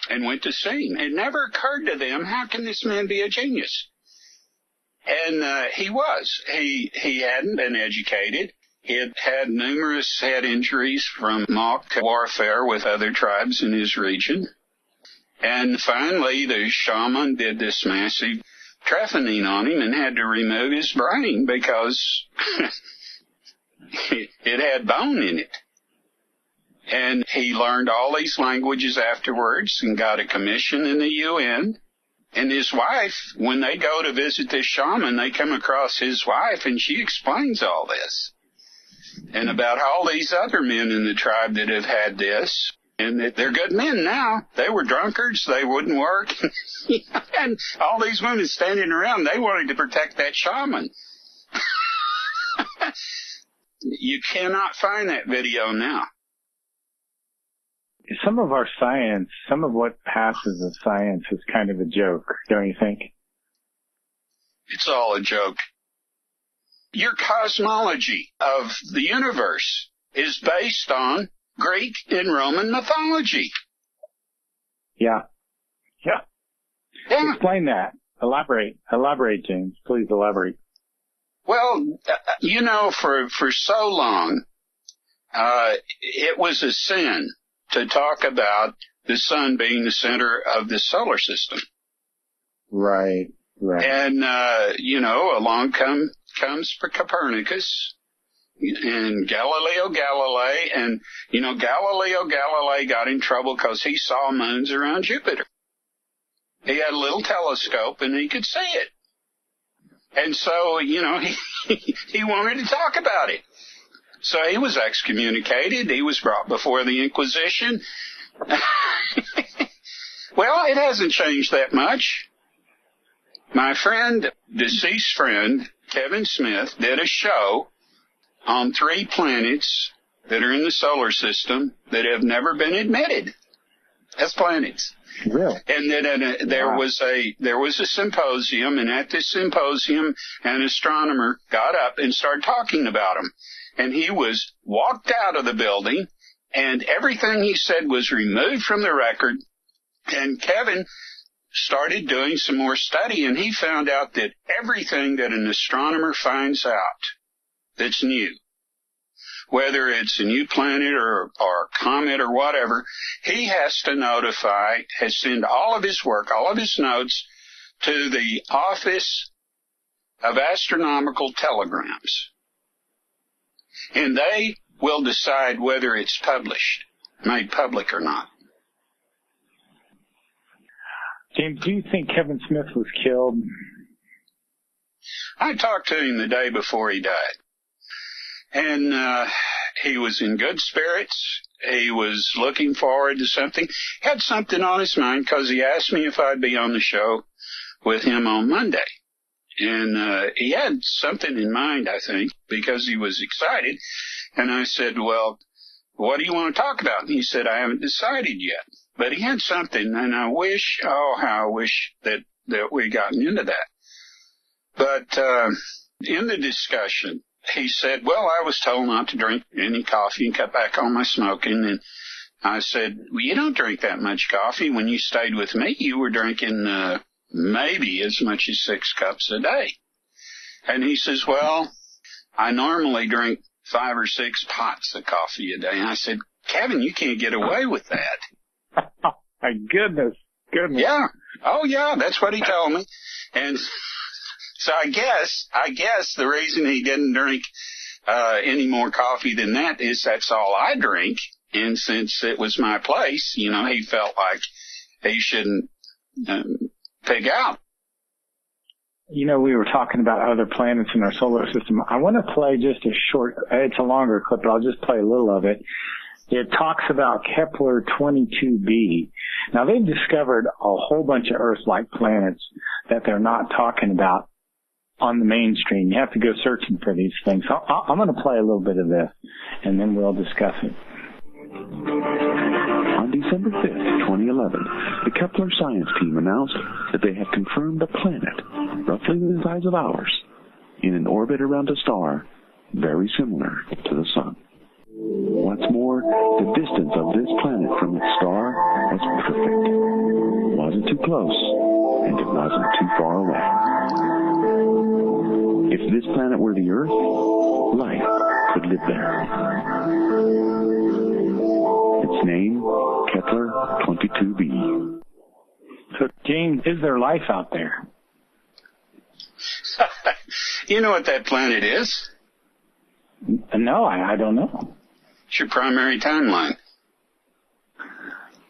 and went to see him. It never occurred to them, how can this man be a genius? And he was. He hadn't been educated. He had had numerous head injuries from mock warfare with other tribes in his region. And finally, the shaman did this massive trephining on him and had to remove his brain because it had bone in it. And he learned all these languages afterwards and got a commission in the UN. And his wife, when they go to visit this shaman, they come across his wife, and she explains all this. And about all these other men in the tribe that have had this. And they're good men now. They were drunkards. They wouldn't work. And all these women standing around, they wanted to protect that shaman. You cannot find that video now. Some of our science, some of what passes as science is kind of a joke, don't you think? It's all a joke. Your cosmology of the universe is based on Greek and Roman mythology. Yeah. Explain that. Elaborate, James. Please elaborate. Well, for so long, it was a sin to talk about the sun being the center of the solar system. Right. And, along comes Copernicus and Galileo Galilei, and, Galileo Galilei got in trouble because he saw moons around Jupiter. He had a little telescope and he could see it. And so, he wanted to talk about it. So he was excommunicated. He was brought before the Inquisition. Well, it hasn't changed that much. My deceased friend, Kevin Smith, did a show on 3 planets that are in the solar system that have never been admitted as planets. Really? And then there was a symposium, and at this symposium, an astronomer got up and started talking about them. And he was walked out of the building, and everything he said was removed from the record. And Kevin started doing some more study, and he found out that everything that an astronomer finds out that's new, whether it's a new planet or comet or whatever, he has to send all of his work, all of his notes to the Office of Astronomical Telegrams. And they will decide whether it's made public or not. James, do you think Kevin Smith was killed? I talked to him the day before he died. And he was in good spirits. He was looking forward to something. He had something on his mind because he asked me if I'd be on the show with him on Monday. And he had something in mind, I think, because he was excited. And I said, well, what do you want to talk about? And he said, I haven't decided yet. But he had something, and how I wish that we'd gotten into that. But in the discussion, he said, well, I was told not to drink any coffee and cut back on my smoking. And I said, well, you don't drink that much coffee. When you stayed with me, you were drinking maybe as much as 6 cups a day. And he says, well, I normally drink 5 or 6 pots of coffee a day. And I said, Kevin, you can't get away with that. My goodness. Yeah. Oh, yeah, that's what he told me. And so I guess the reason he didn't drink any more coffee than that is that's all I drink. And since it was my place, he felt like he shouldn't pig out. We were talking about other planets in our solar system. I want to play just a short, it's a longer clip, but I'll just play a little of it. It talks about Kepler 22b. Now, they've discovered a whole bunch of Earth-like planets that they're not talking about on the mainstream. You have to go searching for these things. So I'm going to play a little bit of this, and then we'll discuss it. On December 5th, 2011, the Kepler science team announced that they had confirmed a planet, roughly the size of ours, in an orbit around a star very similar to the Sun. What's more, the distance of this planet from its star was perfect. It wasn't too close, and it wasn't too far away. If this planet were the Earth, life could live there. Its name, Kepler 22b. So, James, is there life out there? You know what that planet is? No, I don't know. It's your primary timeline.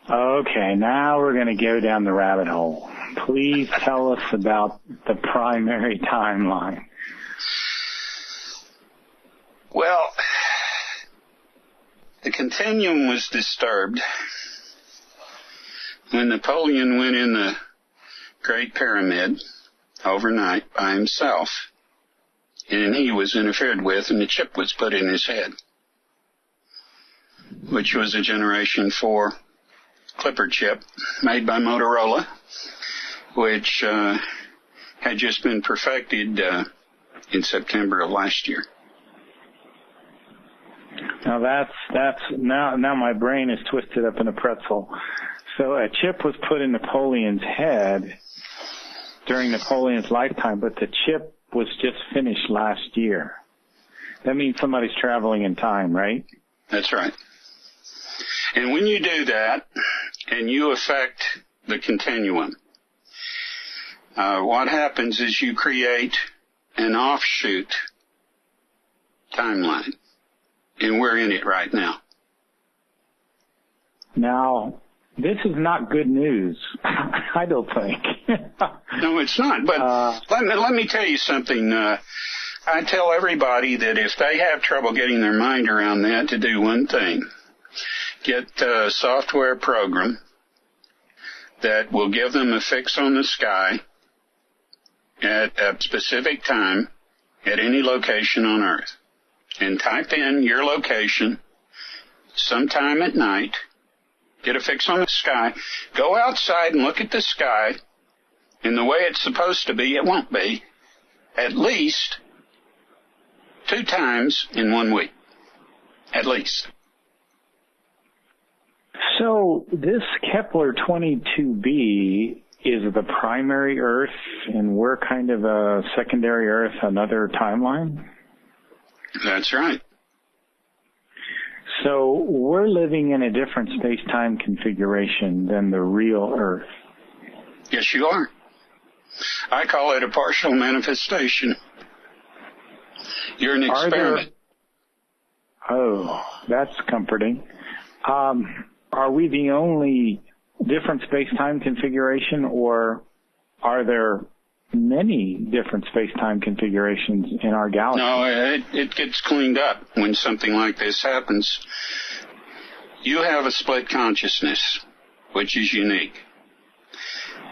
Okay, now we're going to go down the rabbit hole. Please tell us about the primary timeline. Well, the continuum was disturbed when Napoleon went in the Great Pyramid overnight by himself and he was interfered with, and the chip was put in his head, which was a Generation 4 Clipper chip made by Motorola, which had just been perfected in September of last year. Now now my brain is twisted up in a pretzel. So a chip was put in Napoleon's head during Napoleon's lifetime, but the chip was just finished last year. That means somebody's traveling in time, right? That's right. And when you do that, and you affect the continuum, what happens is you create an offshoot timeline. And we're in it right now. Now, this is not good news, I don't think. No, it's not. But let me tell you something. I tell everybody that if they have trouble getting their mind around that, to do one thing. Get a software program that will give them a fix on the sky at a specific time at any location on Earth. And type in your location sometime at night, get a fix on the sky, go outside and look at the sky, and the way it's supposed to be, it won't be, at least 2 times in 1 week. At least. So this Kepler 22b is the primary Earth, and we're kind of a secondary Earth, another timeline? That's right. So we're living in a different space-time configuration than the real Earth. Yes, you are. I call it a partial manifestation. You're an experiment. Oh, that's comforting. Are we the only different space-time configuration, or are there many different space-time configurations in our galaxy? No, it gets cleaned up when something like this happens. You have a split consciousness, which is unique.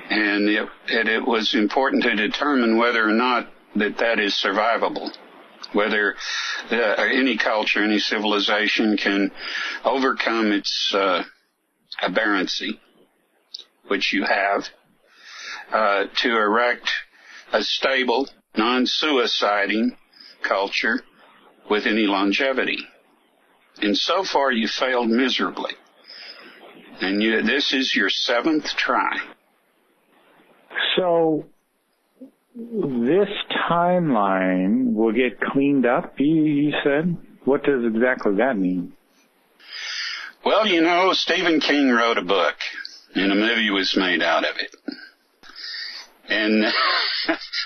And it was important to determine whether or not that is survivable, whether any culture, any civilization can overcome its aberrancy, which you have, to erect a stable, non-suiciding culture with any longevity. And so far you failed miserably. And this is your 7th try. So this timeline will get cleaned up, you said? What does exactly that mean? Well, Stephen King wrote a book, and a movie was made out of it. And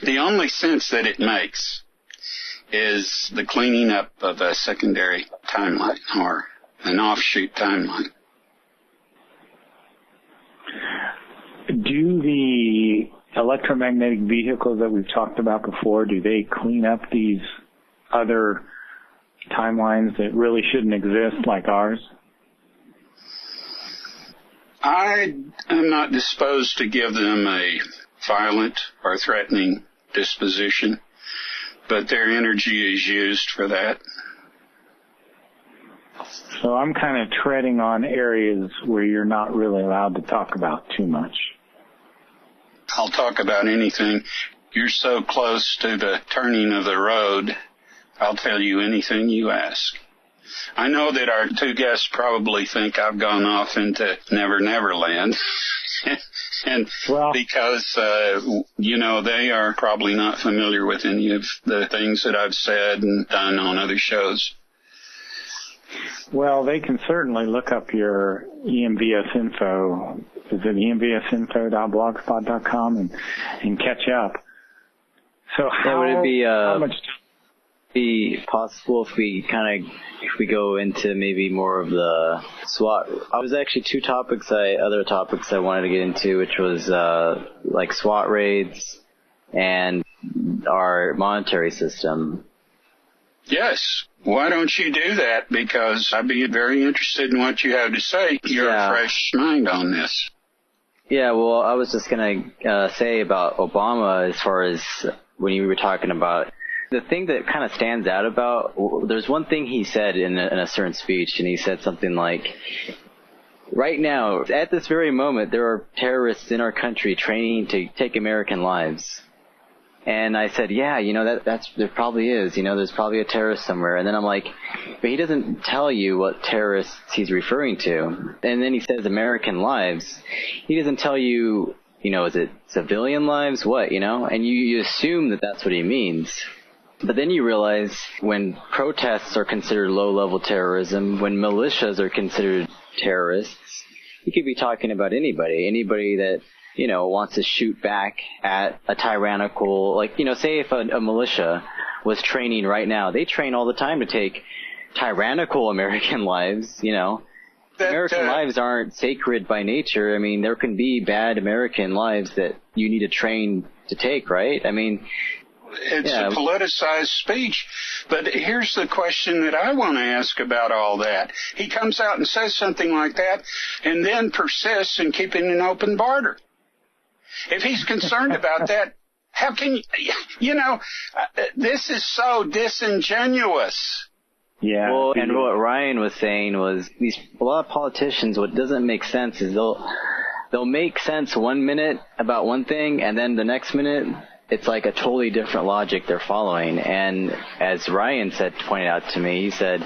the only sense that it makes is the cleaning up of a secondary timeline or an offshoot timeline. Do the electromagnetic vehicles that we've talked about before, do they clean up these other timelines that really shouldn't exist like ours? I am not disposed to give them a violent or threatening disposition, but their energy is used for that. So I'm kind of treading on areas where you're not really allowed to talk about too much. I'll talk about anything. You're so close to the turning of the road, I'll tell you anything you ask. I know that our 2 guests probably think I've gone off into Never Never Land. And because, they are probably not familiar with any of the things that I've said and done on other shows. Well, they can certainly look up your EMVS info. Is it emvsinfo.blogspot.com and catch up. So would it be possible if we go into maybe more of the SWAT? I was actually other topics I wanted to get into, which was like SWAT raids and our monetary system. Yes. Why don't you do that? Because I'd be very interested in what you have to say. You're a fresh mind on this. Yeah, well, I was just going to say about Obama, as far as when you were talking about The thing that kind of stands out about, there's one thing he said in a certain speech, and he said something like, right now, at this very moment, there are terrorists in our country training to take American lives. And I said, yeah, there probably is. There's probably a terrorist somewhere. And then I'm like, but he doesn't tell you what terrorists he's referring to. And then he says American lives. He doesn't tell you, is it civilian lives? What, And you assume that that's what he means. But then you realize when protests are considered low-level terrorism, when militias are considered terrorists, he could be talking about anybody that, wants to shoot back at a tyrannical, say if a militia was training right now, they train all the time to take tyrannical American lives, American lives aren't sacred by nature. I mean, there can be bad American lives that you need to train to take, right? I mean, it's a politicized speech. But here's the question that I want to ask about all that. He comes out and says something like that and then persists in keeping an open border. If he's concerned about that, how can this is so disingenuous. Yeah. Well, and what Ryan was saying was a lot of politicians, what doesn't make sense is they'll make sense 1 minute about one thing, and then the next minute it's like a totally different logic they're following. And as Ryan pointed out to me, he said,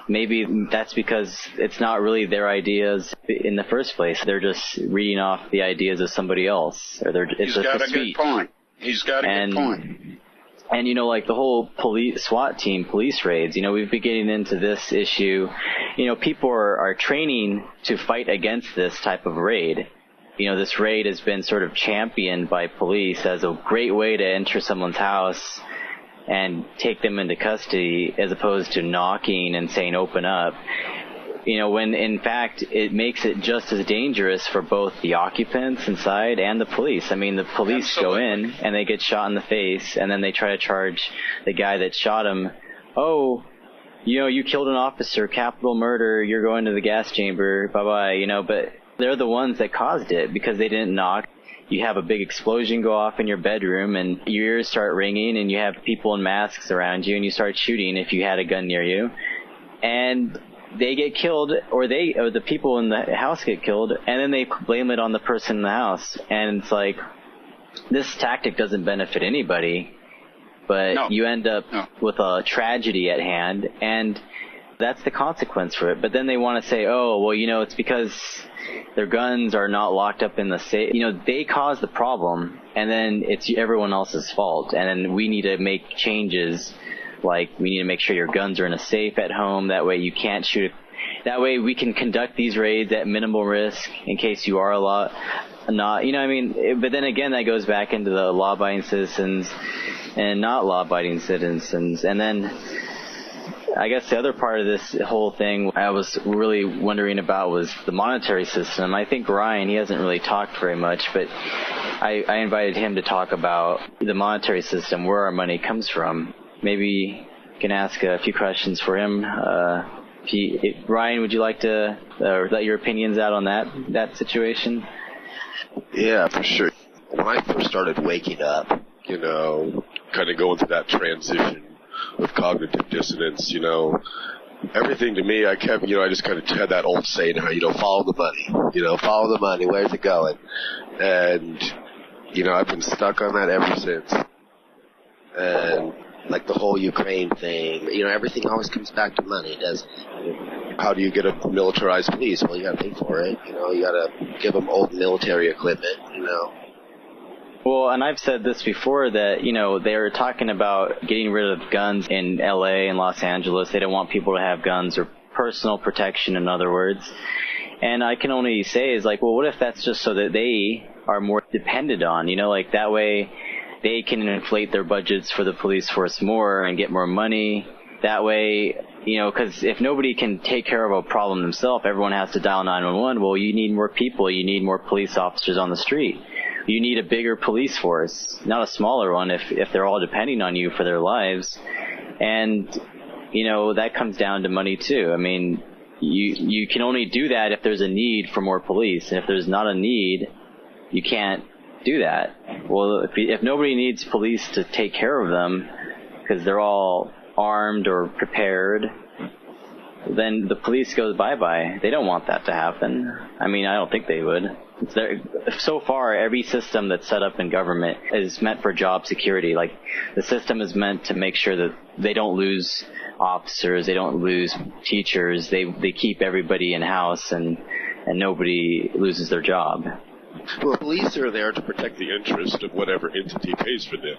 maybe that's because it's not really their ideas in the first place. They're just reading off the ideas of somebody else. He's got a good point. And, the whole SWAT team, police raids, we've been getting into this issue. People are training to fight against this type of raid. This raid has been sort of championed by police as a great way to enter someone's house and take them into custody, as opposed to knocking and saying, open up. When in fact it makes it just as dangerous for both the occupants inside and the police. I mean, the police go in and they get shot in the face, and then they try to charge the guy that shot him. Oh, you killed an officer, capital murder, you're going to the gas chamber, bye-bye, but they're the ones that caused it because they didn't knock. You have a big explosion go off in your bedroom and your ears start ringing and you have people in masks around you and you start shooting if you had a gun near you. And they get killed, or the people in the house get killed, and then they blame it on the person in the house. And it's like, this tactic doesn't benefit anybody, but you end up with a tragedy at hand, and that's the consequence for it. But then they want to say, oh, well, it's because their guns are not locked up in the safe. They caused the problem, and then it's everyone else's fault. And then we need to make changes, like we need to make sure your guns are in a safe at home. That way you can't shoot. That way we can conduct these raids at minimal risk in case you are but then again, that goes back into the law-abiding citizens and not law-abiding citizens. And then I guess the other part of this whole thing I was really wondering about was the monetary system. I think Ryan, he hasn't really talked very much, but I invited him to talk about the monetary system, where our money comes from. Maybe you can ask a few questions for him. Ryan, would you like to let your opinions out on that situation? Yeah, for sure. When I first started waking up, kind of going through that transition of cognitive dissonance, everything to me, I kept, I just kind of had that old saying, follow the money, follow the money, where's it going? And, I've been stuck on that ever since. And like the whole Ukraine thing, everything always comes back to money, doesn't it? How do you get a militarized police? Well, you gotta pay for it, you gotta give them old military equipment, Well, and I've said this before that, they were talking about getting rid of guns in LA and Los Angeles. They don't want people to have guns, or personal protection, in other words. And I can only say is like, well, what if that's just so that they are more dependent on, that way they can inflate their budgets for the police force more and get more money. That way, because if nobody can take care of a problem themselves, everyone has to dial 911. Well, you need more people. You need more police officers on the street. You need a bigger police force, not a smaller one, if they're all depending on you for their lives. And, that comes down to money too. I mean, you can only do that if there's a need for more police. And if there's not a need, you can't do that. Well, if nobody needs police to take care of them because they're all armed or prepared, then the police goes bye-bye. They don't want that to happen. I mean, I don't think they would. So far, every system that's set up in government is meant for job security. Like, the system is meant to make sure that they don't lose officers, they don't lose teachers, they keep everybody in-house and nobody loses their job. Well, police are there to protect the interest of whatever entity pays for them,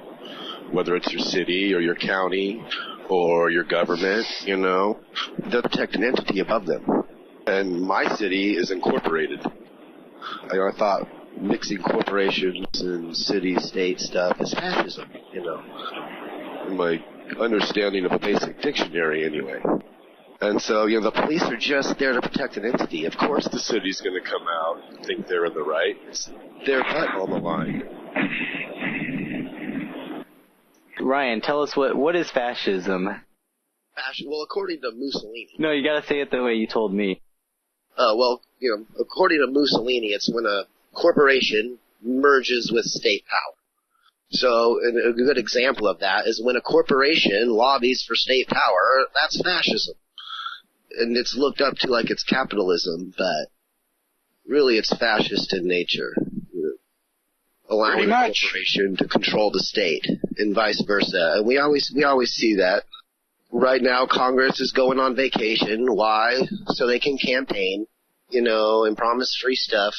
whether it's your city or your county or your government, you know. They'll protect an entity above them. And my city is incorporated. I thought mixing corporations and city-state stuff is fascism, you know, in my understanding of a basic dictionary anyway. And so, you know, the police are just there to protect an entity. Of course the city's going to come out and think they're in the right. It's their butt on the line. Ryan, tell us what is fascism? Well, according to Mussolini. No, you got to say it the way you told me. Well, you know, according to Mussolini, it's when a corporation merges with state power. So a good example of that is when a corporation lobbies for state power, that's fascism. And it's looked up to like it's capitalism, but really it's fascist in nature. Allowing a corporation to control the state and vice versa. And we always see that. Right now, Congress is going on vacation. Why? So they can campaign, you know, and promise free stuff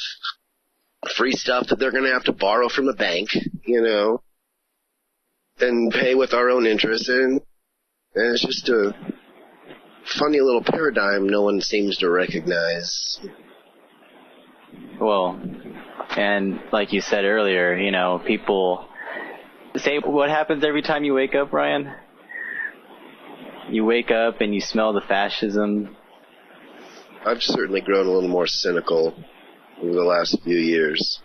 that they're going to have to borrow from a bank, you know, and pay with our own interest. And it's just a funny little paradigm no one seems to recognize. Well, and like you said earlier, you know, people say, what happens every time you wake up, Bryan? You wake up and you smell the fascism. I've certainly grown a little more cynical over the last few years.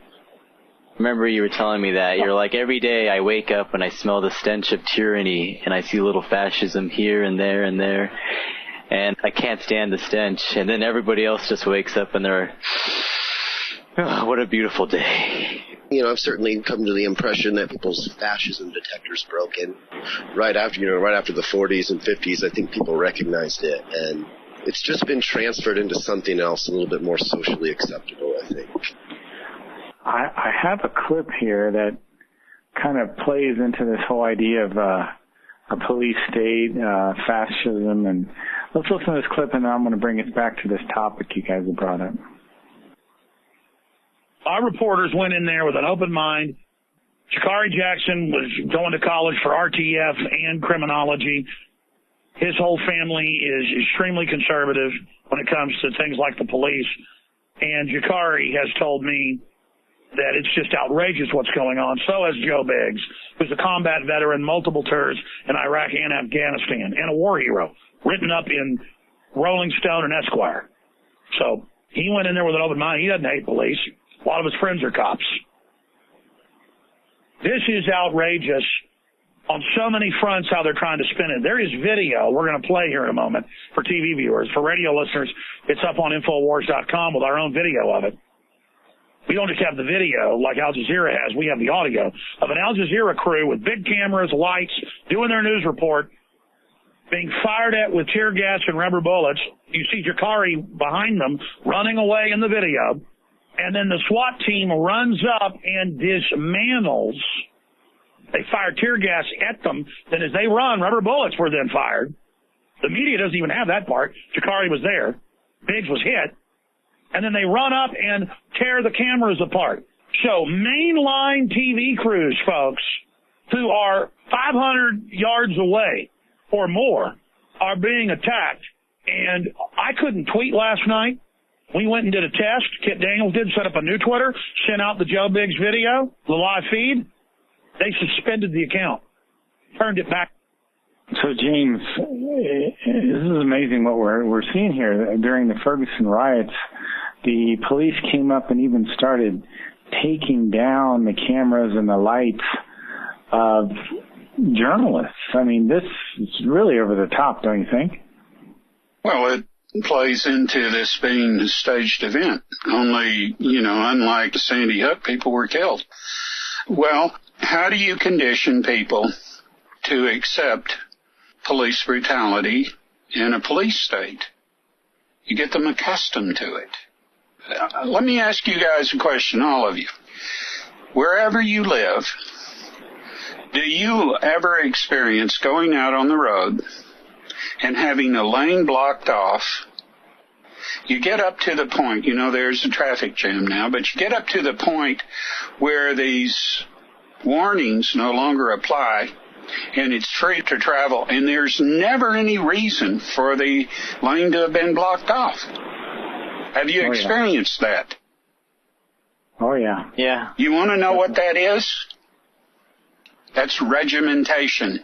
Remember you were telling me that. You're like, every day I wake up and I smell the stench of tyranny and I see a little fascism here and there and there. And I can't stand the stench. And then everybody else just wakes up and they're, oh, what a beautiful day. You know, I've certainly come to the impression that people's fascism detector's broken. Right after the 40s and 50s, I think people recognized it, and it's just been transferred into something else a little bit more socially acceptable, I think. I have a clip here that kind of plays into this whole idea of a police state, fascism, and let's listen to this clip, and then I'm going to bring it back to this topic you guys have brought up. Our reporters went in there with an open mind. Sha'Carri Jackson was going to college for RTF and criminology. His whole family is extremely conservative when it comes to things like the police. And Sha'Carri has told me that it's just outrageous what's going on. So has Joe Biggs, who's a combat veteran, multiple tours in Iraq and Afghanistan, and a war hero, written up in Rolling Stone and Esquire. So he went in there with an open mind. He doesn't hate police. A lot of his friends are cops. This is outrageous on so many fronts how they're trying to spin it. There is video we're going to play here in a moment for TV viewers. For radio listeners, it's up on Infowars.com with our own video of it. We don't just have the video like Al Jazeera has. We have the audio of an Al Jazeera crew with big cameras, lights, doing their news report, being fired at with tear gas and rubber bullets. You see Sha'Carri behind them running away in the video. And then the SWAT team runs up and dismantles. They fire tear gas at them. Then as they run, rubber bullets were then fired. The media doesn't even have that part. Sha'Carri was there. Biggs was hit. And then they run up and tear the cameras apart. So mainline TV crews, folks, who are 500 yards away or more, are being attacked. And I couldn't tweet last night. We went and did a test. Kit Daniels did, set up a new Twitter, sent out the Joe Biggs video, the live feed. They suspended the account, turned it back. So, James, this is amazing what we're seeing here. During the Ferguson riots, the police came up and even started taking down the cameras and the lights of journalists. I mean, this is really over the top, don't you think? Well, it plays into this being a staged event. Only, you know, unlike the Sandy Hook, people were killed. Well, how do you condition people to accept police brutality in a police state? You get them accustomed to it. Let me ask you guys a question, all of you. Wherever you live, do you ever experience going out on the road and having a lane blocked off? You get up to the point, there's a traffic jam now, but you get up to the point where these warnings no longer apply and it's free to travel, and there's never any reason for the lane to have been blocked off. Have you experienced that? Oh, yeah. Yeah. You want to know what that is? That's regimentation.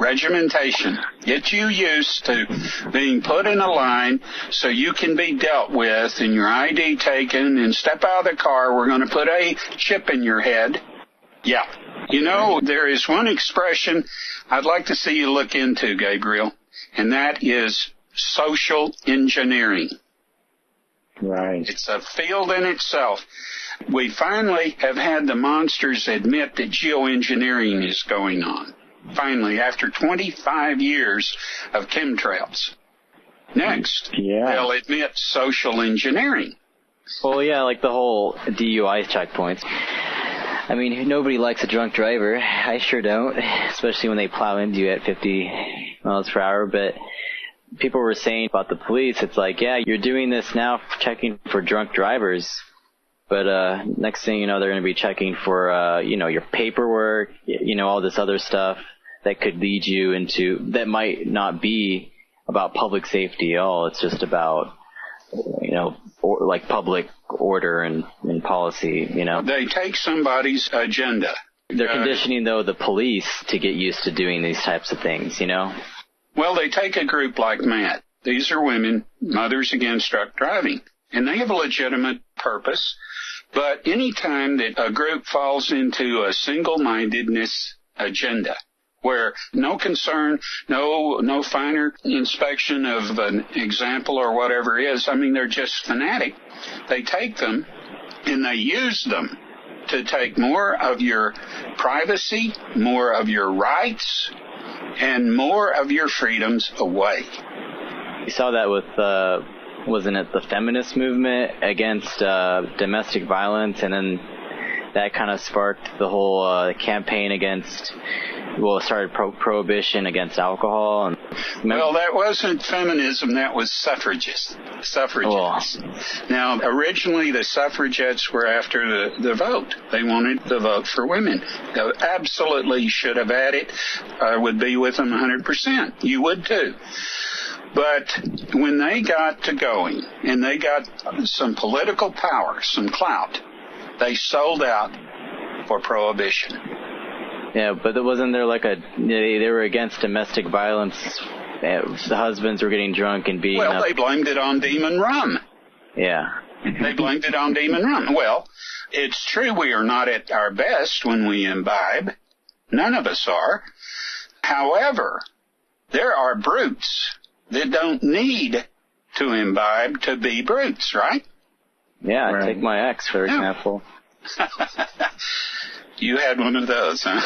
Regimentation. Get you used to being put in a line so you can be dealt with and your ID taken and step out of the car. We're going to put a chip in your head. Yeah. There is one expression I'd like to see you look into, Gabriel, and that is social engineering. Right. It's a field in itself. We finally have had the monsters admit that geoengineering is going on. Finally, after 25 years of chemtrails. Next, they'll admit social engineering. Well, yeah, like the whole DUI checkpoints. I mean, nobody likes a drunk driver. I sure don't, especially when they plow into you at 50 miles per hour. But people were saying about the police, it's like, yeah, you're doing this now, checking for drunk drivers. But next thing you know, they're going to be checking for, your paperwork, all this other stuff that could lead you into, that might not be about public safety at all. It's just about, like public order and policy, They take somebody's agenda. They're conditioning, though, the police to get used to doing these types of things, Well, they take a group like Matt. These are women, mothers against drunk driving, and they have a legitimate purpose. But any time that a group falls into a single-mindedness agenda, where no concern, no finer inspection of an example or whatever is, they're just fanatic. They take them and they use them to take more of your privacy, more of your rights, and more of your freedoms away. You saw that with, wasn't it the feminist movement against domestic violence, and then that kind of sparked the whole campaign against, it started prohibition against alcohol. And well, that wasn't feminism, that was suffragists. Now, originally the suffragettes were after the vote. They wanted the vote for women. They absolutely should have had it. I would be with them 100%. You would too. But when they got to going and they got some political power, some clout, they sold out for prohibition. Yeah, but wasn't there they were against domestic violence? The husbands were getting drunk and beating up. They blamed it on demon rum. Yeah. They blamed it on demon rum. Well, it's true we are not at our best when we imbibe. None of us are. However, there are brutes that don't need to imbibe to be brutes, right? Yeah, right. Take my ex, for example. You had one of those, huh?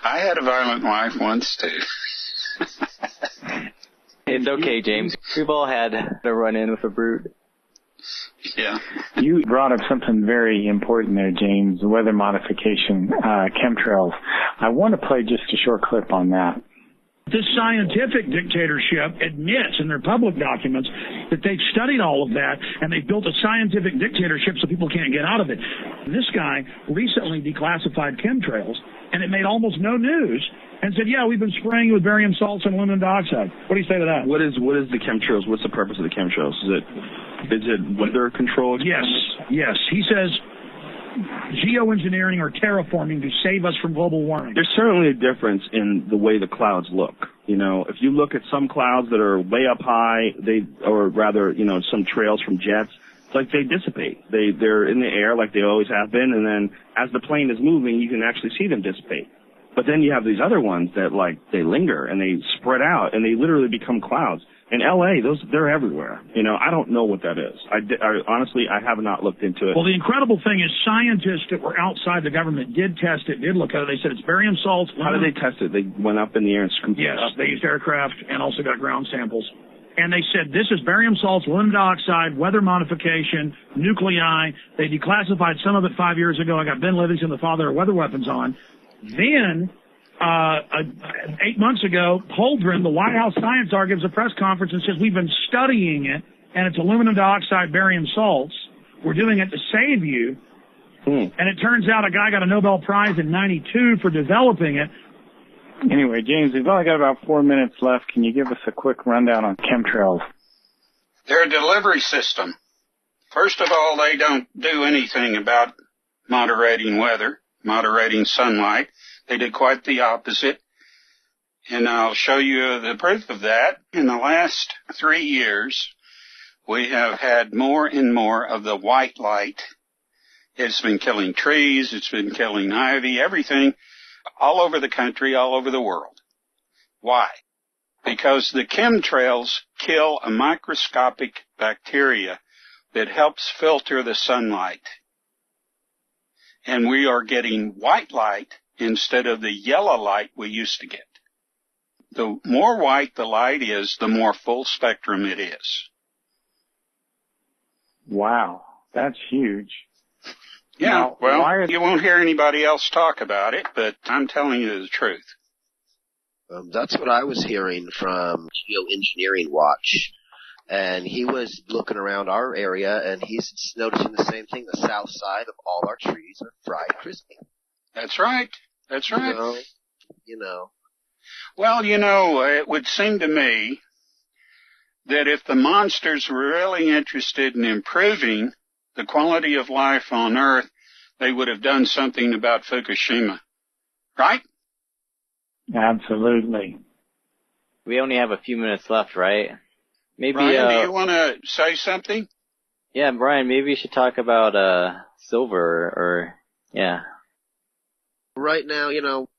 I had a violent wife once, too. It's okay, James. We've all had to run in with a brute. Yeah. You brought up something very important there, James, weather modification, chemtrails. I want to play just a short clip on that. This scientific dictatorship admits in their public documents that they've studied all of that and they've built a scientific dictatorship so people can't get out of it. This guy recently declassified chemtrails, and it made almost no news, and said, yeah, we've been spraying you with barium salts and aluminum dioxide. What do you say to that? What is the chemtrails? What's the purpose of the chemtrails? Is it weather control? Yes. He says geoengineering or terraforming to save us from global warming. There's certainly a difference in the way the clouds look. If you look at some clouds that are way up high, some trails from jets, it's like they dissipate. They're in the air like they always have been, and then as the plane is moving, you can actually see them dissipate. But then you have these other ones that, like, they linger and they spread out and they literally become clouds. In L.A., they're everywhere. You know, I don't know what that is. Honestly, I have not looked into it. Well, the incredible thing is scientists that were outside the government did test it, did look at it. They said it's barium salts. How did they test it? They went up in the air and scooped it up? Yes, they used aircraft and also got ground samples. And they said this is barium salts, aluminum dioxide, weather modification, nuclei. They declassified some of it 5 years ago. I got Ben Livingston, the father of weather weapons, on. Then, 8 months ago, Holdren, the White House science czar, gives a press conference and says, we've been studying it, and it's aluminum dioxide, barium salts. We're doing it to save you. And it turns out a guy got a Nobel Prize in '92 for developing it. Anyway, James, we've only got about 4 minutes left. Can you give us a quick rundown on chemtrails? They're a delivery system. First of all, they don't do anything about moderating weather, moderating sunlight. They did quite the opposite. And I'll show you the proof of that. In the last 3 years, we have had more and more of the white light. It's been killing trees, it's been killing ivy, everything, all over the country, all over the world. Why? Because the chemtrails kill a microscopic bacteria that helps filter the sunlight. And we are getting white light instead of the yellow light we used to get. The more white the light is, the more full spectrum it is. Wow, that's huge. Yeah, now, well, you won't hear anybody else talk about it, but I'm telling you the truth. That's what I was hearing from Geoengineering Watch. And he was looking around our area, and he's noticing the same thing. The south side of all our trees are fried crispy. That's right. That's right. You know. Well, you know, it would seem to me that if the monsters were really interested in improving the quality of life on Earth, they would have done something about Fukushima. Right? Absolutely. We only have a few minutes left, right? Maybe, Bryan, do you want to say something? Yeah, Bryan, maybe you should talk about silver or yeah. Right now, you know,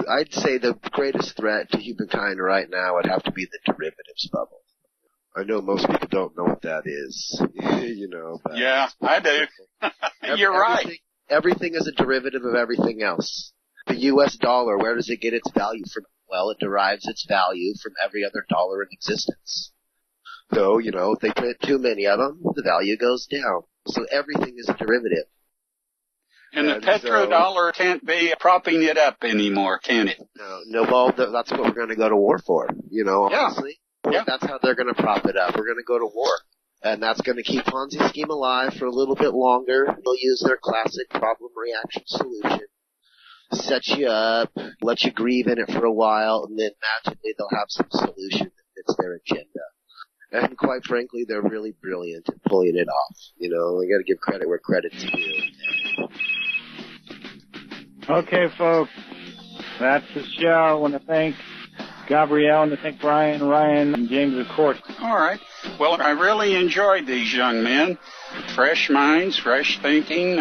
I'd say the greatest threat to humankind right now would have to be the derivatives bubble. I know most people don't know what that is, you know. But yeah, I do. You're right. Everything is a derivative of everything else. The U.S. dollar, where does it get its value from? Well, it derives its value from every other dollar in existence. So, you know, if they print too many of them, the value goes down. So everything is a derivative. And the petrodollar can't be propping it up anymore, can it? No, well, that's what we're going to go to war for, you know, honestly. Yeah. That's how they're going to prop it up. We're going to go to war. And that's going to keep Ponzi scheme alive for a little bit longer. They'll use their classic problem reaction solution. Set you up, let you grieve in it for a while, and then magically they'll have some solution that fits their agenda. And quite frankly, they're really brilliant at pulling it off. You know, we got to give credit where credit's due. Okay, folks, that's the show. I want to thank Gabriel, I want to thank Bryan, Ryan, and James, of course. All right. Well, I really enjoyed these young men. Fresh minds, fresh thinking.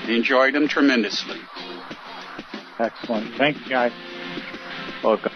Enjoyed them tremendously. Excellent. Thanks, guys. Welcome.